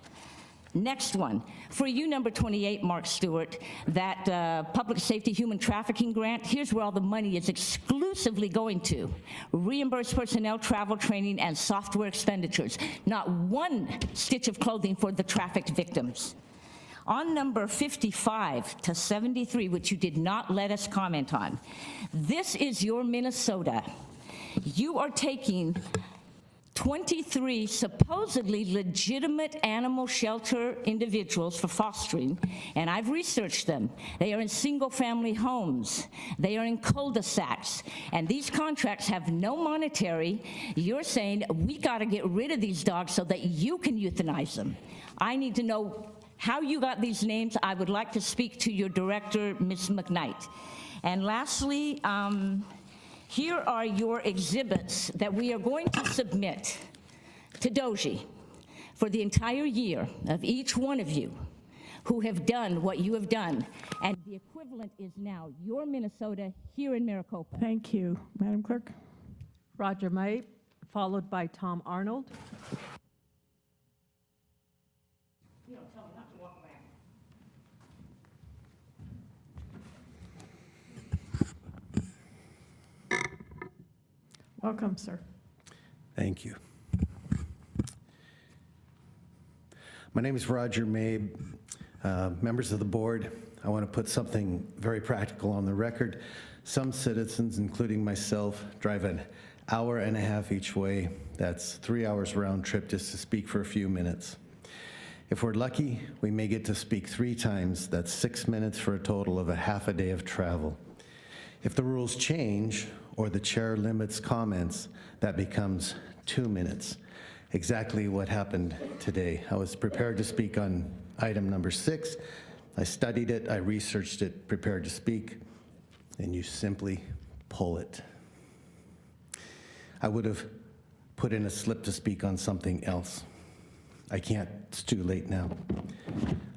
Next one, for you, number 28, Mark Stewart, that public safety human trafficking grant, here's where all the money is exclusively going to. Reimburse personnel, travel, training, and software expenditures. Not one stitch of clothing for the trafficked victims. On number 55 to 73, which you did not let us comment on, this is your Minnesota. You are taking 23 supposedly legitimate animal shelter individuals for fostering, and I've researched them. They are in single-family homes. They are in cul-de-sacs, and these contracts have no monetary. You're saying we got to get rid of these dogs so that you can euthanize them. I need to know how you got these names. I would like to speak to your director, Ms. McKnight. And lastly, here are your exhibits that we are going to submit to DOJI for the entire year of each one of you who have done what you have done. And the equivalent is now your Minnesota here in Maricopa. Thank you. Madam Clerk. Roger Mabe, followed by Tom Arnold. Welcome, sir. Thank you. My name is Roger Mabe. Members of the board, I want to put something very practical on the record. Some citizens, including myself, drive an hour and a half each way. That's 3 hours round trip just to speak for a few minutes. If we're lucky, we may get to speak 3 times. That's 6 minutes for a total of a half a day of travel. If the rules change or the chair limits comments, that becomes 2 minutes. Exactly what happened today. I was prepared to speak on item number 6. I studied it, I researched it, prepared to speak, and you simply pull it. I would have put in a slip to speak on something else. I can't, it's too late now.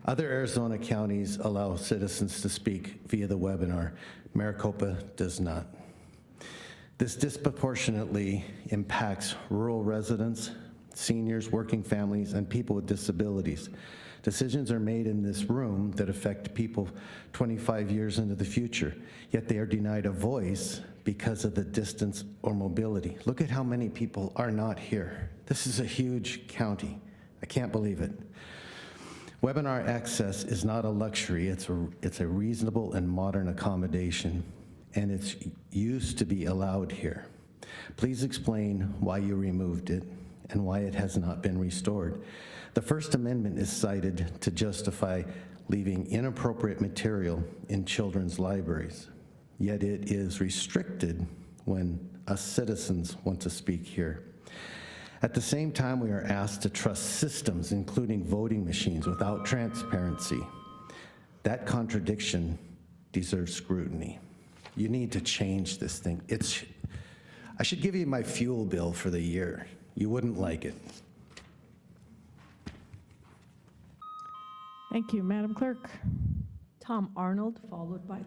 Other Arizona counties allow citizens to speak via the webinar. Maricopa does not. This disproportionately impacts rural residents, seniors, working families, and people with disabilities. Decisions are made in this room that affect people 25 years into the future, yet they are denied a voice because of the distance or mobility. Look at how many people are not here. This is a huge county. I can't believe it. Webinar access is not a luxury. It's a reasonable and modern accommodation, and it's used to be allowed here. Please explain why you removed it and why it has not been restored. The First Amendment is cited to justify leaving inappropriate material in children's libraries, yet it is restricted when us citizens want to speak here. At the same time, we are asked to trust systems, including voting machines, without transparency. That contradiction deserves scrutiny. You need to change this thing. I should give you my fuel bill for the year. You wouldn't like it. Thank you, Madam Clerk. Tom Arnold, followed by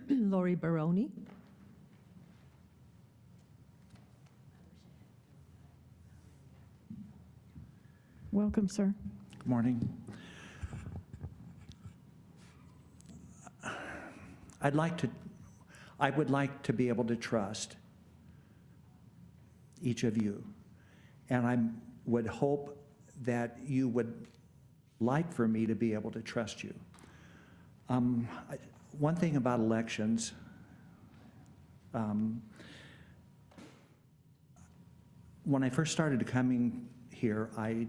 Lori Baroni. Welcome, sir. Good morning. I would like to be able to trust each of you, and I would hope that you would like for me to be able to trust you. One thing about elections, when I first started coming here, I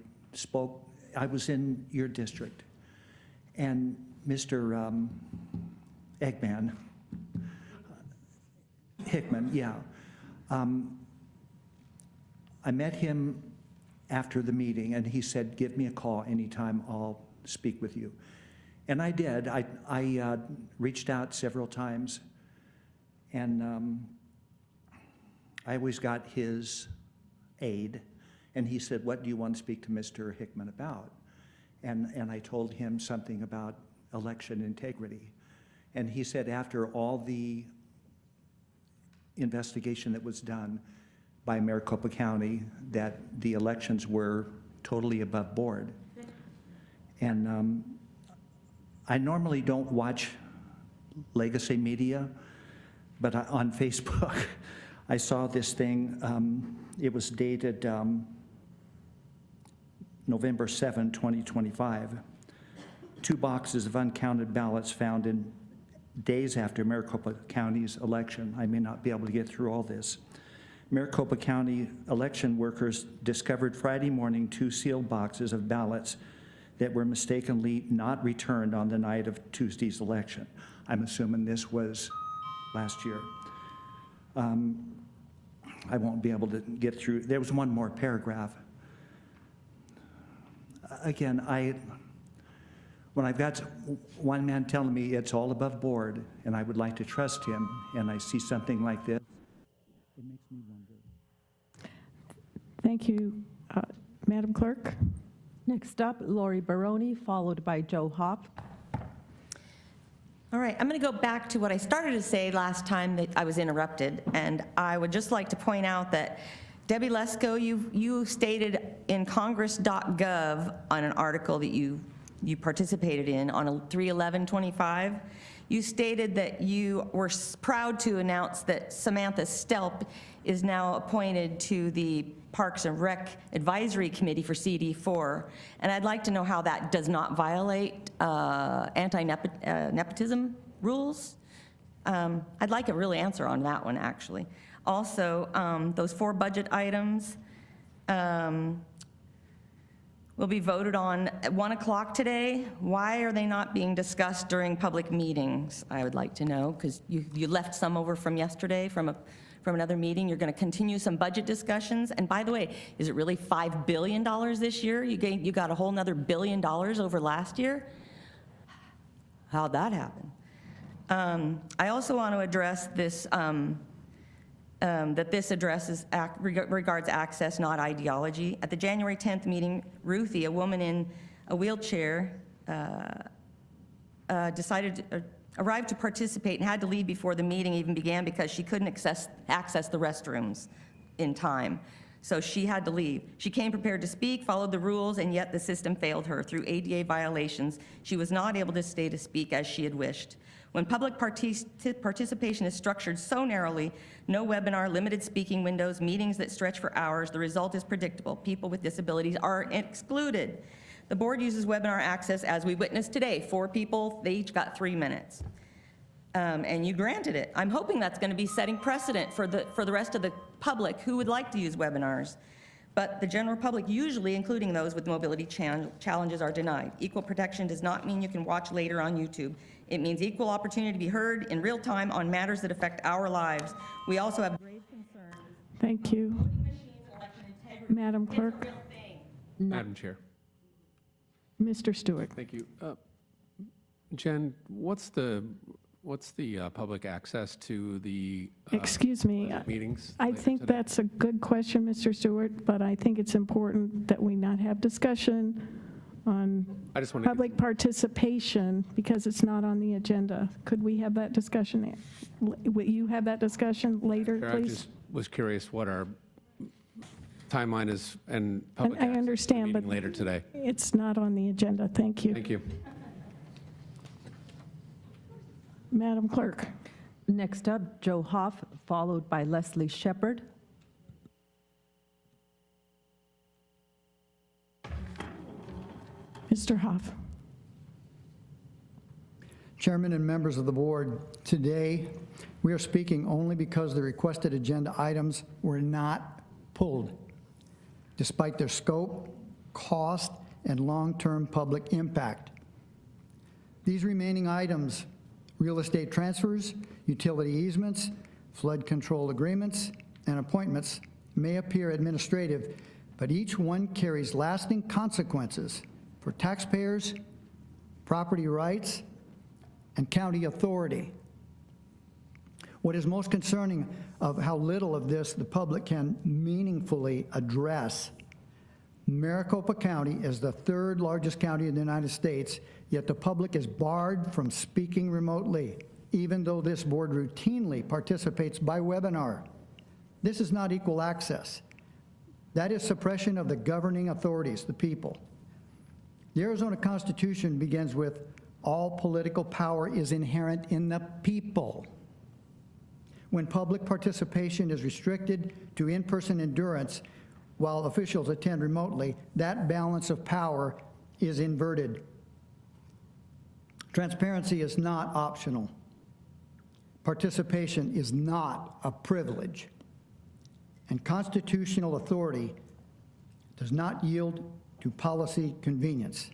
was in your district, and Mr. Hickman, yeah. I met him after the meeting, and he said, give me a call anytime, I'll speak with you. And I did. I reached out several times, and I always got his aid. And he said, what do you want to speak to Mr. Hickman about? And I told him something about election integrity. And he said after all the investigation that was done by Maricopa County, that the elections were totally above board. And I normally don't watch legacy media, but on Facebook, I saw this thing. It was dated November 7, 2025. 2 boxes of uncounted ballots found in days after Maricopa County's election. I may not be able to get through all this. Maricopa County election workers discovered Friday morning 2 sealed boxes of ballots that were mistakenly not returned on the night of Tuesday's election. I'm assuming this was last year. I won't be able to get through. There was one more paragraph. Again, when I've got one man telling me it's all above board and I would like to trust him, and I see something like this, it makes me wonder. Thank you, Madam Clerk. Next up, Lori Baroni, followed by Joe Hopp. All right, I'm going to go back to what I started to say last time that I was interrupted, and I would just like to point out that Debbie Lesko, you stated in congress.gov on an article that you participated in on 3/11/25, you stated that you were proud to announce that Samantha Stelp is now appointed to the Parks and Rec Advisory Committee for CD4, and I'd like to know how that does not violate anti-nepotism rules. I'd like a real answer on that one, actually. Also, those 4 budget items will be voted on at 1 o'clock today. Why are they not being discussed during public meetings? I would like to know, because you left some over from yesterday from another meeting. You're going to continue some budget discussions. And by the way, is it really $5 billion this year? You got a whole nother $1 billion over last year? How'd that happen? I also want to address this, that this addresses regards access, not ideology. At the January 10th meeting, Ruthie, a woman in a wheelchair, arrived to participate and had to leave before the meeting even began because she couldn't access the restrooms in time. So she had to leave. She came prepared to speak, followed the rules, and yet the system failed her. Through ADA violations, she was not able to stay to speak as she had wished. When public participation is structured so narrowly, no webinar, limited speaking windows, meetings that stretch for hours, the result is predictable. People with disabilities are excluded. The board uses webinar access as we witnessed today. 4 people, they each got 3 minutes. And you granted it. I'm hoping that's going to be setting precedent for the rest of the public who would like to use webinars. But the general public, usually including those with mobility challenges, are denied. Equal protection does not mean you can watch later on YouTube. It means equal opportunity to be heard in real time on matters that affect our lives. We also have grave concerns. Thank you. Madam Clerk. Madam Chair. Mr. Stewart. Thank you. Jen, what's the public access to the Excuse me. meetings? I think today? that's a good question, Mr. Stewart, but I think it's important that we not have discussion on public participation because it's not on the agenda. Could we have that discussion? Will you have that discussion later, Chair, please? I just was curious what our timeline is and public I access to the understand, meeting but later today. it's not on the agenda. Thank you. Thank you. Madam Clerk. Next up, Joe Hoff, followed by Leslie Shepard. Mr. Hoff. Chairman and members of the board, today we are speaking only because the requested agenda items were not pulled, despite their scope, cost, and long-term public impact. These remaining items, real estate transfers, utility easements, flood control agreements, and appointments, may appear administrative, but each one carries lasting consequences for taxpayers, property rights, and county authority. What is most concerning of how little of this the public can meaningfully address. Maricopa County is the 3rd largest county in the United States, yet the public is barred from speaking remotely, even though this board routinely participates by webinar. This is not equal access. That is suppression of the governing authorities, the people. The Arizona Constitution begins with, all political power is inherent in the people. When public participation is restricted to in-person endurance while officials attend remotely, that balance of power is inverted. Transparency is not optional. Participation is not a privilege. And constitutional authority does not yield to policy convenience.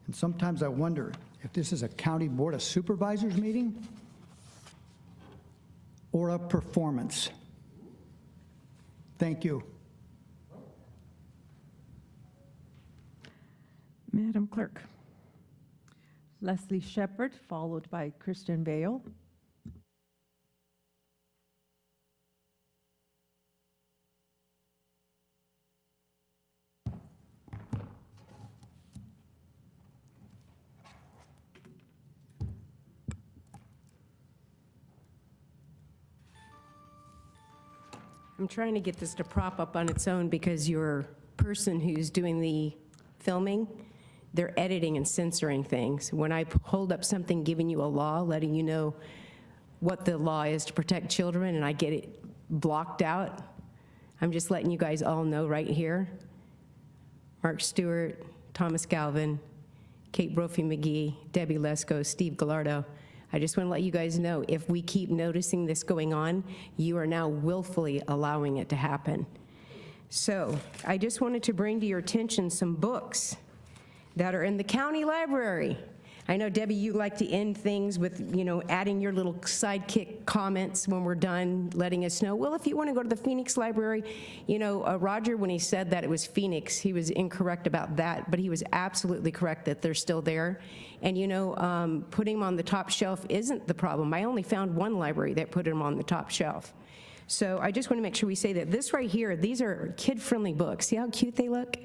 And sometimes I wonder if this is a county board of supervisors meeting or a performance. Thank you. Madam Clerk. Leslie Shepard, followed by Kristen Vale. I'm trying to get this to prop up on its own because your person who's doing the filming, they're editing and censoring things. When I hold up something giving you a law, letting you know what the law is to protect children, and I get it blocked out, I'm just letting you guys all know right here. Mark Stewart, Thomas Galvin, Kate Brophy-McGee, Debbie Lesko, Steve Gallardo. I just want to let you guys know, if we keep noticing this going on, you are now willfully allowing it to happen. So I just wanted to bring to your attention some books that are in the county library. I know, Debbie, you like to end things with, adding your little sidekick comments when we're done, letting us know, well, if you want to go to the Phoenix Library, Roger, when he said that it was Phoenix, he was incorrect about that, but he was absolutely correct that they're still there. And, putting them on the top shelf isn't the problem. I only found one library that put them on the top shelf. So I just want to make sure we say that this right here, these are kid-friendly books. See how cute they look?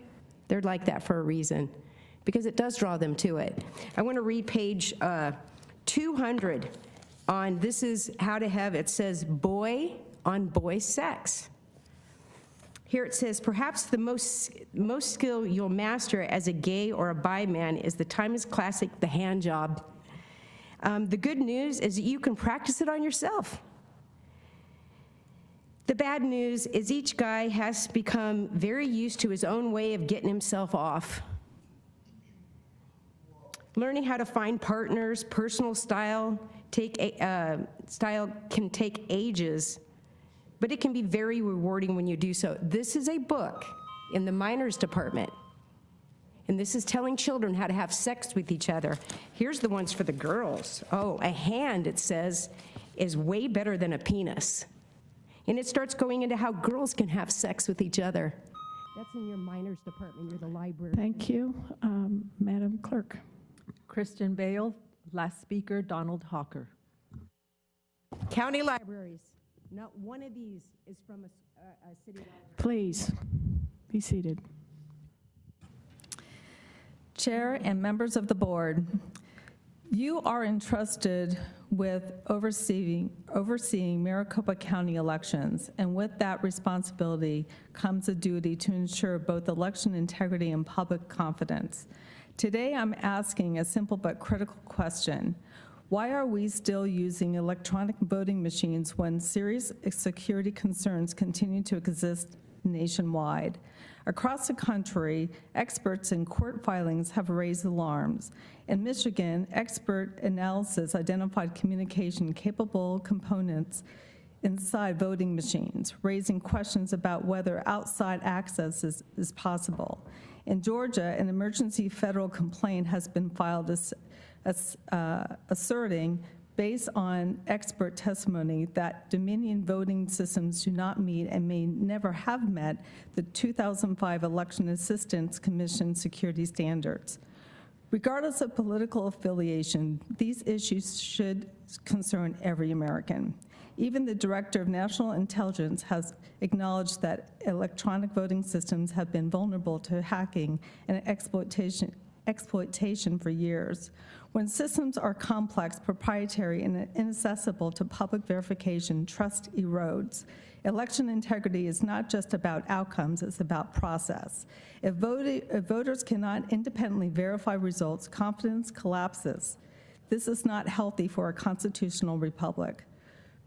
They're like that for a reason, because it does draw them to it. I want to read page 200 on, this is how to have, it says boy on boy sex. Here it says, perhaps the most skill you'll master as a gay or a bi man is the timeless classic, the hand job. The good news is that you can practice it on yourself. The bad news is each guy has become very used to his own way of getting himself off. Learning how to find partners, personal style can take ages, but it can be very rewarding when you do so. This is a book in the minors department, and this is telling children how to have sex with each other. Here's the ones for the girls. Oh, a hand, it says, is way better than a penis. And it starts going into how girls can have sex with each other. That's in your minors department, you're the library. Thank you. Madam Clerk. Kristen Bale, last speaker, Donald Hawker. County libraries, not one of these is from a city library. Please be seated. Chair and members of the board, you are entrusted with overseeing Maricopa County elections, and with that responsibility comes a duty to ensure both election integrity and public confidence. Today, I'm asking a simple but critical question. Why are we still using electronic voting machines when serious security concerns continue to exist nationwide? Across the country, experts in court filings have raised alarms. In Michigan, expert analysis identified communication-capable components inside voting machines, raising questions about whether outside access is possible. In Georgia, an emergency federal complaint has been filed asserting, based on expert testimony, that Dominion voting systems do not meet and may never have met the 2005 Election Assistance Commission security standards. Regardless of political affiliation, these issues should concern every American. Even the Director of National Intelligence has acknowledged that electronic voting systems have been vulnerable to hacking and exploitation for years. When systems are complex, proprietary, and inaccessible to public verification, trust erodes. Election integrity is not just about outcomes, it's about process. If voters cannot independently verify results, confidence collapses. This is not healthy for a constitutional republic.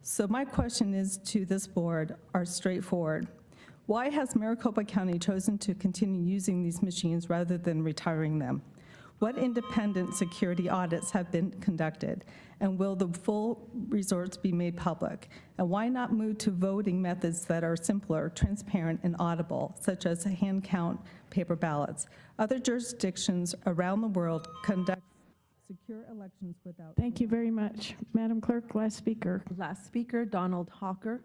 So my question is to this board are straightforward. Why has Maricopa County chosen to continue using these machines rather than retiring them? What independent security audits have been conducted? And will the full results be made public? And why not move to voting methods that are simpler, transparent, and audible, such as hand count paper ballots? Other jurisdictions around the world conduct secure elections without... Thank you very much. Madam Clerk, last speaker. Last speaker, Donald Hawker.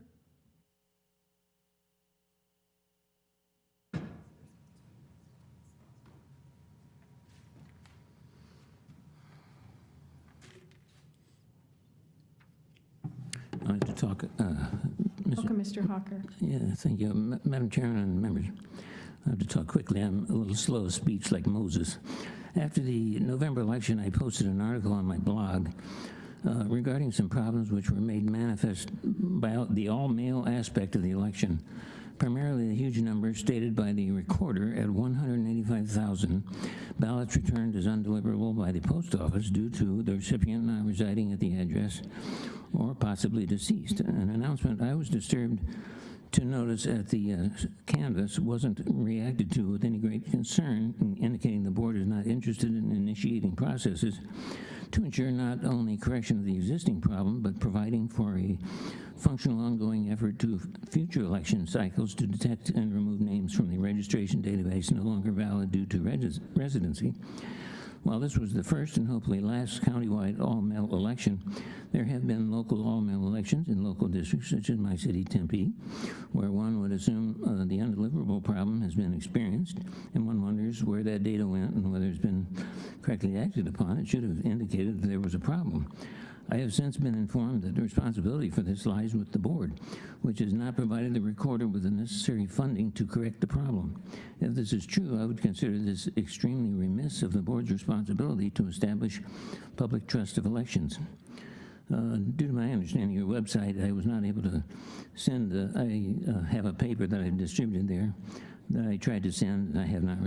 I'd like to talk. Welcome, Mr. Hawker. Yeah, thank you. Madam Chairman and members, I have to talk quickly. I'm a little slow of speech like Moses. After the November election, I posted an article on my blog regarding some problems which were made manifest by the all-mail aspect of the election, primarily the huge number stated by the recorder at 185,000 ballots returned as undeliverable by the post office due to the recipient not residing at the address or possibly deceased. An announcement I was disturbed to notice at the canvass wasn't reacted to with any great concern, indicating the board is not interested in initiating processes to ensure not only correction of the existing problem, but providing for a functional ongoing effort to future election cycles to detect and remove names from the registration database no longer valid due to residency. While this was the first and hopefully last countywide all-mail election, there have been local all-mail elections in local districts such as my city, Tempe, where one would assume the undeliverable problem has been experienced, and one wonders where that data went and whether it's been correctly acted upon. It should have indicated that there was a problem. I have since been informed that the responsibility for this lies with the board, which has not provided the recorder with the necessary funding to correct the problem. If this is true, I would consider this extremely remiss of the board's responsibility to establish public trust of elections. Due to my understanding of your website, I was not able to send, I have a paper that I've distributed there that I tried to send, and I have not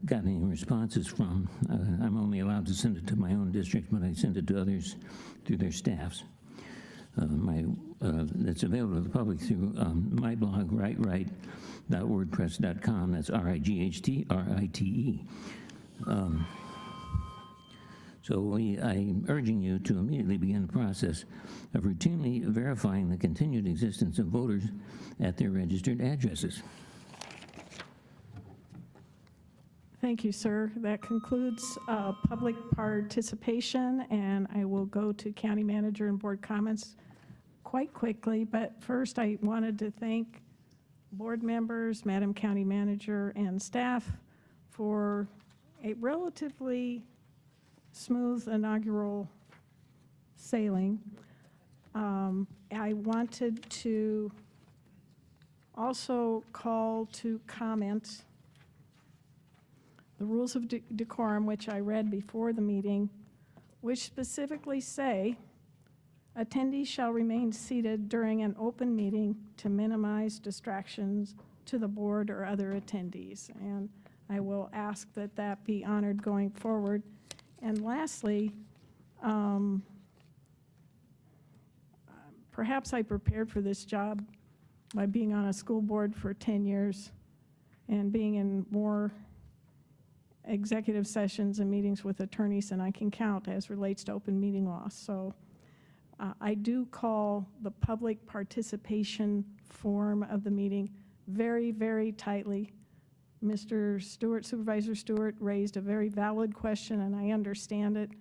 gotten any responses from. I'm only allowed to send it to my own district, but I send it to others through their staffs. That's available to the public through my blog, rightwrite.wordpress.com. That's RIGHTRITE. So I'm urging you to immediately begin the process of routinely verifying the continued existence of voters at their registered addresses. Thank you, sir. That concludes public participation, and I will go to county manager and board comments quite quickly. But first, I wanted to thank board members, Madam County Manager, and staff for a relatively smooth inaugural sailing. I wanted to also call to comment the rules of decorum, which I read before the meeting, which specifically say attendees shall remain seated during an open meeting to minimize distractions to the board or other attendees. And I will ask that that be honored going forward. And lastly, perhaps I prepared for this job by being on a school board for 10 years and being in more executive sessions and meetings with attorneys than I can count as relates to open meeting law. So I do call the public participation form of the meeting very, very tightly. Mr. Stewart, Supervisor Stewart, raised a very valid question, and I understand it,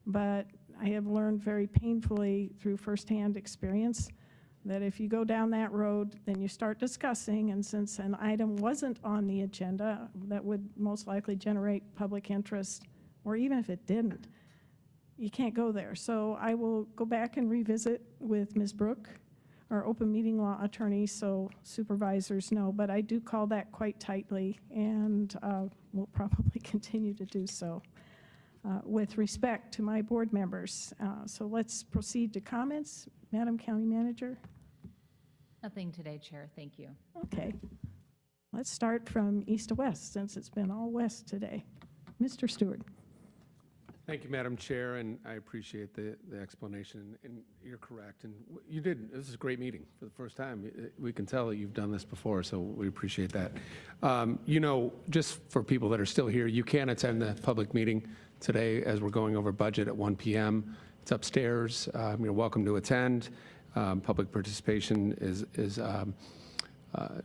but I have learned very painfully through firsthand experience that if you go down that road, then you start discussing, and since an item wasn't on the agenda, that would most likely generate public interest, or even if it didn't, you can't go there. So I will go back and revisit with Ms. Brooke, our open meeting law attorney, so supervisors know, but I do call that quite tightly, and will probably continue to do so with respect to my board members. So let's proceed to comments. Madam County Manager. Nothing today, Chair. Thank you. Okay. Let's start from east to west, since it's been all west today. Mr. Stewart. Thank you, Madam Chair, and I appreciate the explanation, and you're correct. And you did, this is a great meeting for the first time. We can tell that you've done this before, so we appreciate that. You know, just for people that are still here, you can attend the public meeting today as we're going over budget at 1 p.m. It's upstairs. You're welcome to attend. Public participation is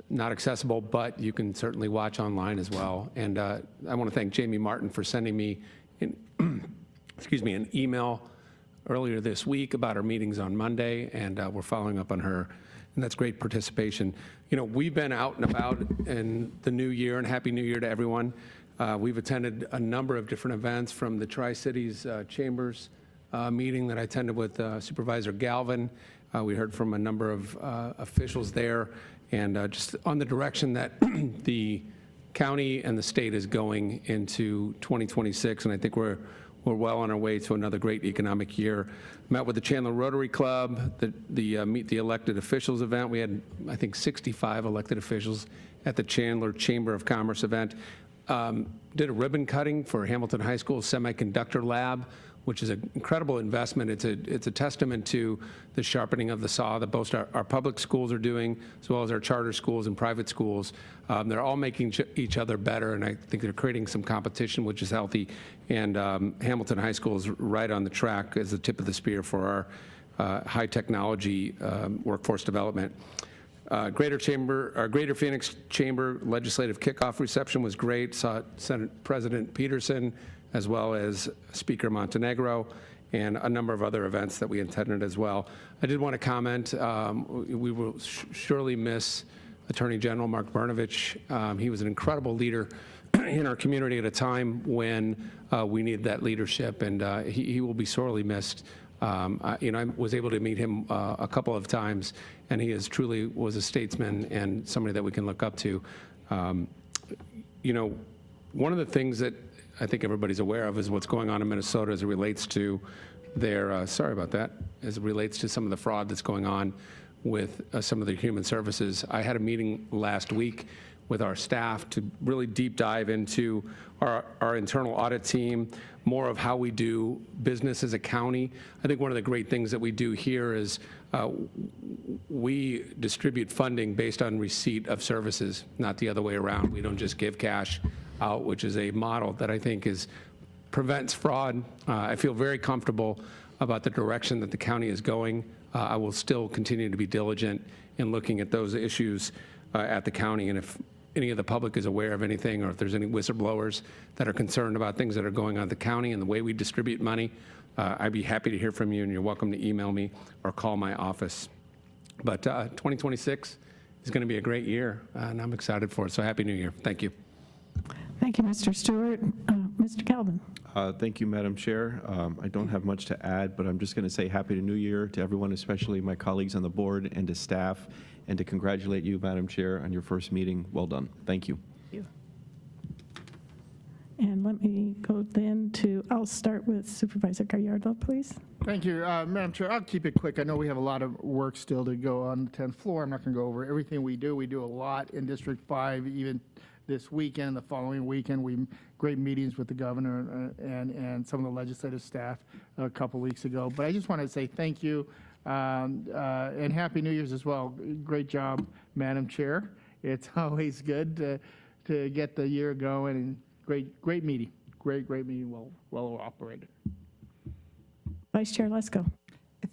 not accessible, but you can certainly watch online as well. And I want to thank Jamie Martin for sending me an email earlier this week about our meetings on Monday, and we're following up on her, and that's great participation. You know, we've been out and about in the new year, and Happy New Year to everyone. We've attended a number of different events, from the Tri-Cities Chambers meeting that I attended with Supervisor Galvin. We heard from a number of officials there, and just on the direction that the county and the state is going into 2026, and I think we're well on our way to another great economic year. Met with the Chandler Rotary Club, the Meet the Elected Officials event. We had, I think, 65 elected officials at the Chandler Chamber of Commerce event. Did a ribbon cutting for Hamilton High School Semiconductor Lab, which is an incredible investment. It's a testament to the sharpening of the saw that both our public schools are doing, as well as our charter schools and private schools. They're all making each other better, and I think they're creating some competition, which is healthy. And Hamilton High School is right on the track as the tip of the spear for our high technology workforce development. Greater Phoenix Chamber legislative kickoff reception was great. Saw Senate President Peterson, as well as Speaker Montenegro, and a number of other events that we attended as well. I did want to comment, we will surely miss Attorney General Mark Brnovich. He was an incredible leader in our community at a time when we needed that leadership, and he will be sorely missed. I was able to meet him a couple of times, and he truly was a statesman and somebody that we can look up to. One of the things that I think everybody's aware of is what's going on in Minnesota as it relates to their, as it relates to some of the fraud that's going on with some of the human services. I had a meeting last week with our staff to really deep dive into our internal audit team, more of how we do business as a county. I think one of the great things that we do here is we distribute funding based on receipt of services, not the other way around. We don't just give cash out, which is a model that I think prevents fraud. I feel very comfortable about the direction that the county is going. I will still continue to be diligent in looking at those issues at the county, and if any of the public is aware of anything, or if there's any whistleblowers that are concerned about things that are going on at the county and the way we distribute money, I'd be happy to hear from you, and you're welcome to email me or call my office. But 2026 is going to be a great year, and I'm excited for it, so Happy New Year. Thank you. Thank you, Mr. Stewart. Mr. Calvin. Thank you, Madam Chair. I don't have much to add, but I'm just going to say Happy New Year to everyone, especially my colleagues on the board and to staff, and to congratulate you, Madam Chair, on your first meeting. Well done. Thank you. Thank you. And let me go then to, I'll start with Supervisor Gallardo, please. Thank you, Madam Chair. I'll keep it quick. I know we have a lot of work still to go on the 10th floor. I'm not going to go over everything we do. We do a lot in District 5, even this weekend, the following weekend. We great meetings with the governor and some of the legislative staff a couple weeks ago. But I just want to say thank you and Happy New Year's as well. Great job, Madam Chair. It's always good to get the year going, and great meeting. Great meeting, well operated. Vice Chair Lesko.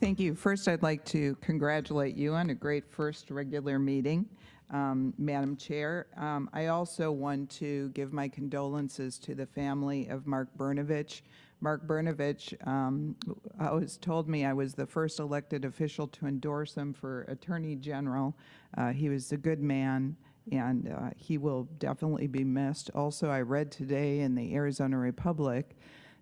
Thank you. First, I'd like to congratulate you on a great first regular meeting, Madam Chair. I also want to give my condolences to the family of Mark Brnovich. Mark Brnovich told me I was the first elected official to endorse him for Attorney General. He was a good man, and he will definitely be missed. Also, I read today in the Arizona Republic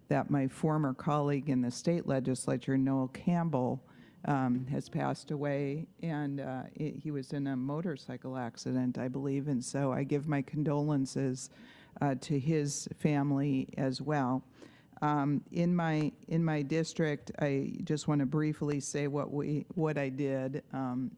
that my former colleague in the state legislature, Noel Campbell, has passed away, and he was in a motorcycle accident, I believe, and so I give my condolences to his family as well. In my district, I just want to briefly say what I did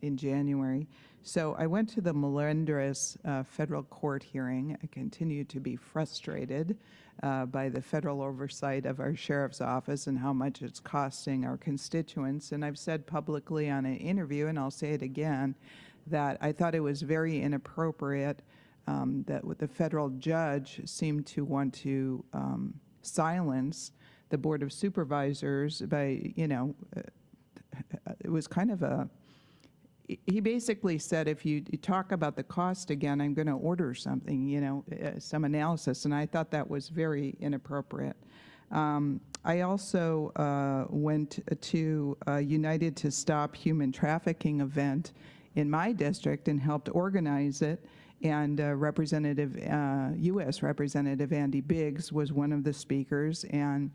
in January. So I went to the Melendres federal court hearing. I continue to be frustrated by the federal oversight of our sheriff's office and how much it's costing our constituents. And I've said publicly on an interview, and I'll say it again, that I thought it was very inappropriate that the federal judge seemed to want to silence the Board of Supervisors by, it was kind of he basically said, if you talk about the cost again, I'm going to order something, some analysis, and I thought that was very inappropriate. I also went to a United to Stop Human Trafficking event in my district and helped organize it, and U.S. Representative Andy Biggs was one of the speakers, and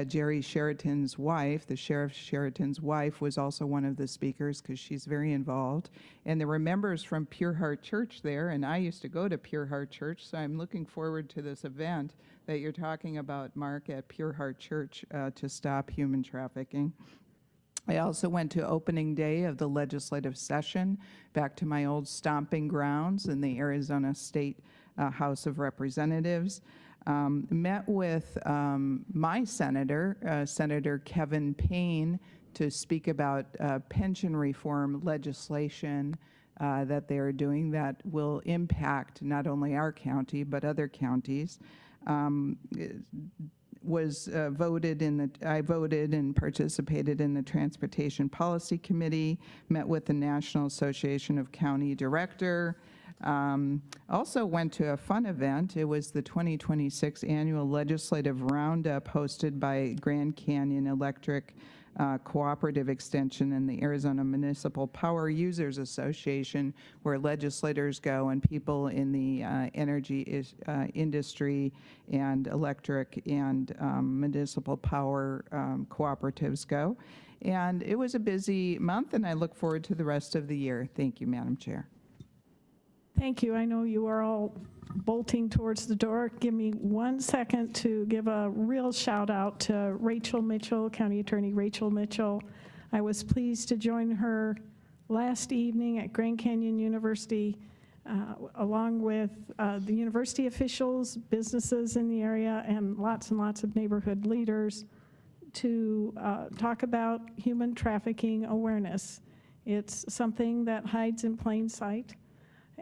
Jerry Sheraton's wife, the Sheriff Sheraton's wife, was also one of the speakers because she's very involved. And there were members from Pure Heart Church there, and I used to go to Pure Heart Church, so I'm looking forward to this event that you're talking about, Mark, at Pure Heart Church to stop human trafficking. I also went to opening day of the legislative session, back to my old stomping grounds in the Arizona State House of Representatives. Met with my senator, Senator Kevin Payne, to speak about pension reform legislation that they are doing that will impact not only our county but other counties. I voted and participated in the Transportation Policy Committee, met with the National Association of County Director, also went to a fun event. It was the 2026 Annual Legislative Roundup hosted by Grand Canyon Electric Cooperative Extension and the Arizona Municipal Power Users Association, where legislators go and people in the energy industry and electric and municipal power cooperatives go. And it was a busy month, and I look forward to the rest of the year. Thank you, Madam Chair. Thank you. I know you are all bolting towards the door. Give me 1 second to give a real shout out to Rachel Mitchell, County Attorney Rachel Mitchell. I was pleased to join her last evening at Grand Canyon University along with the university officials, businesses in the area, and lots of neighborhood leaders to talk about human trafficking awareness. It's something that hides in plain sight,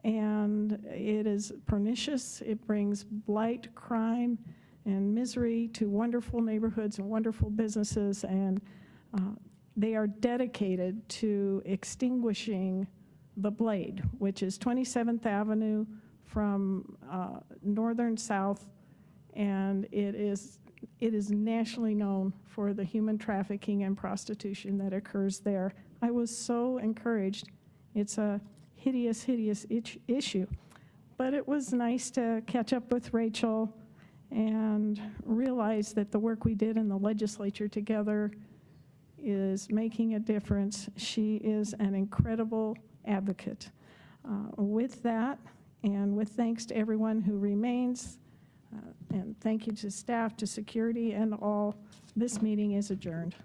and it is pernicious. It brings blight, crime, and misery to wonderful neighborhoods and wonderful businesses, and they are dedicated to extinguishing the Blade, which is 27th Avenue from northern south, and it is nationally known for the human trafficking and prostitution that occurs there. I was so encouraged. It's a hideous issue, but it was nice to catch up with Rachel and realize that the work we did in the legislature together is making a difference. She is an incredible advocate. With that, and with thanks to everyone who remains, and thank you to staff, to security, and all, this meeting is adjourned.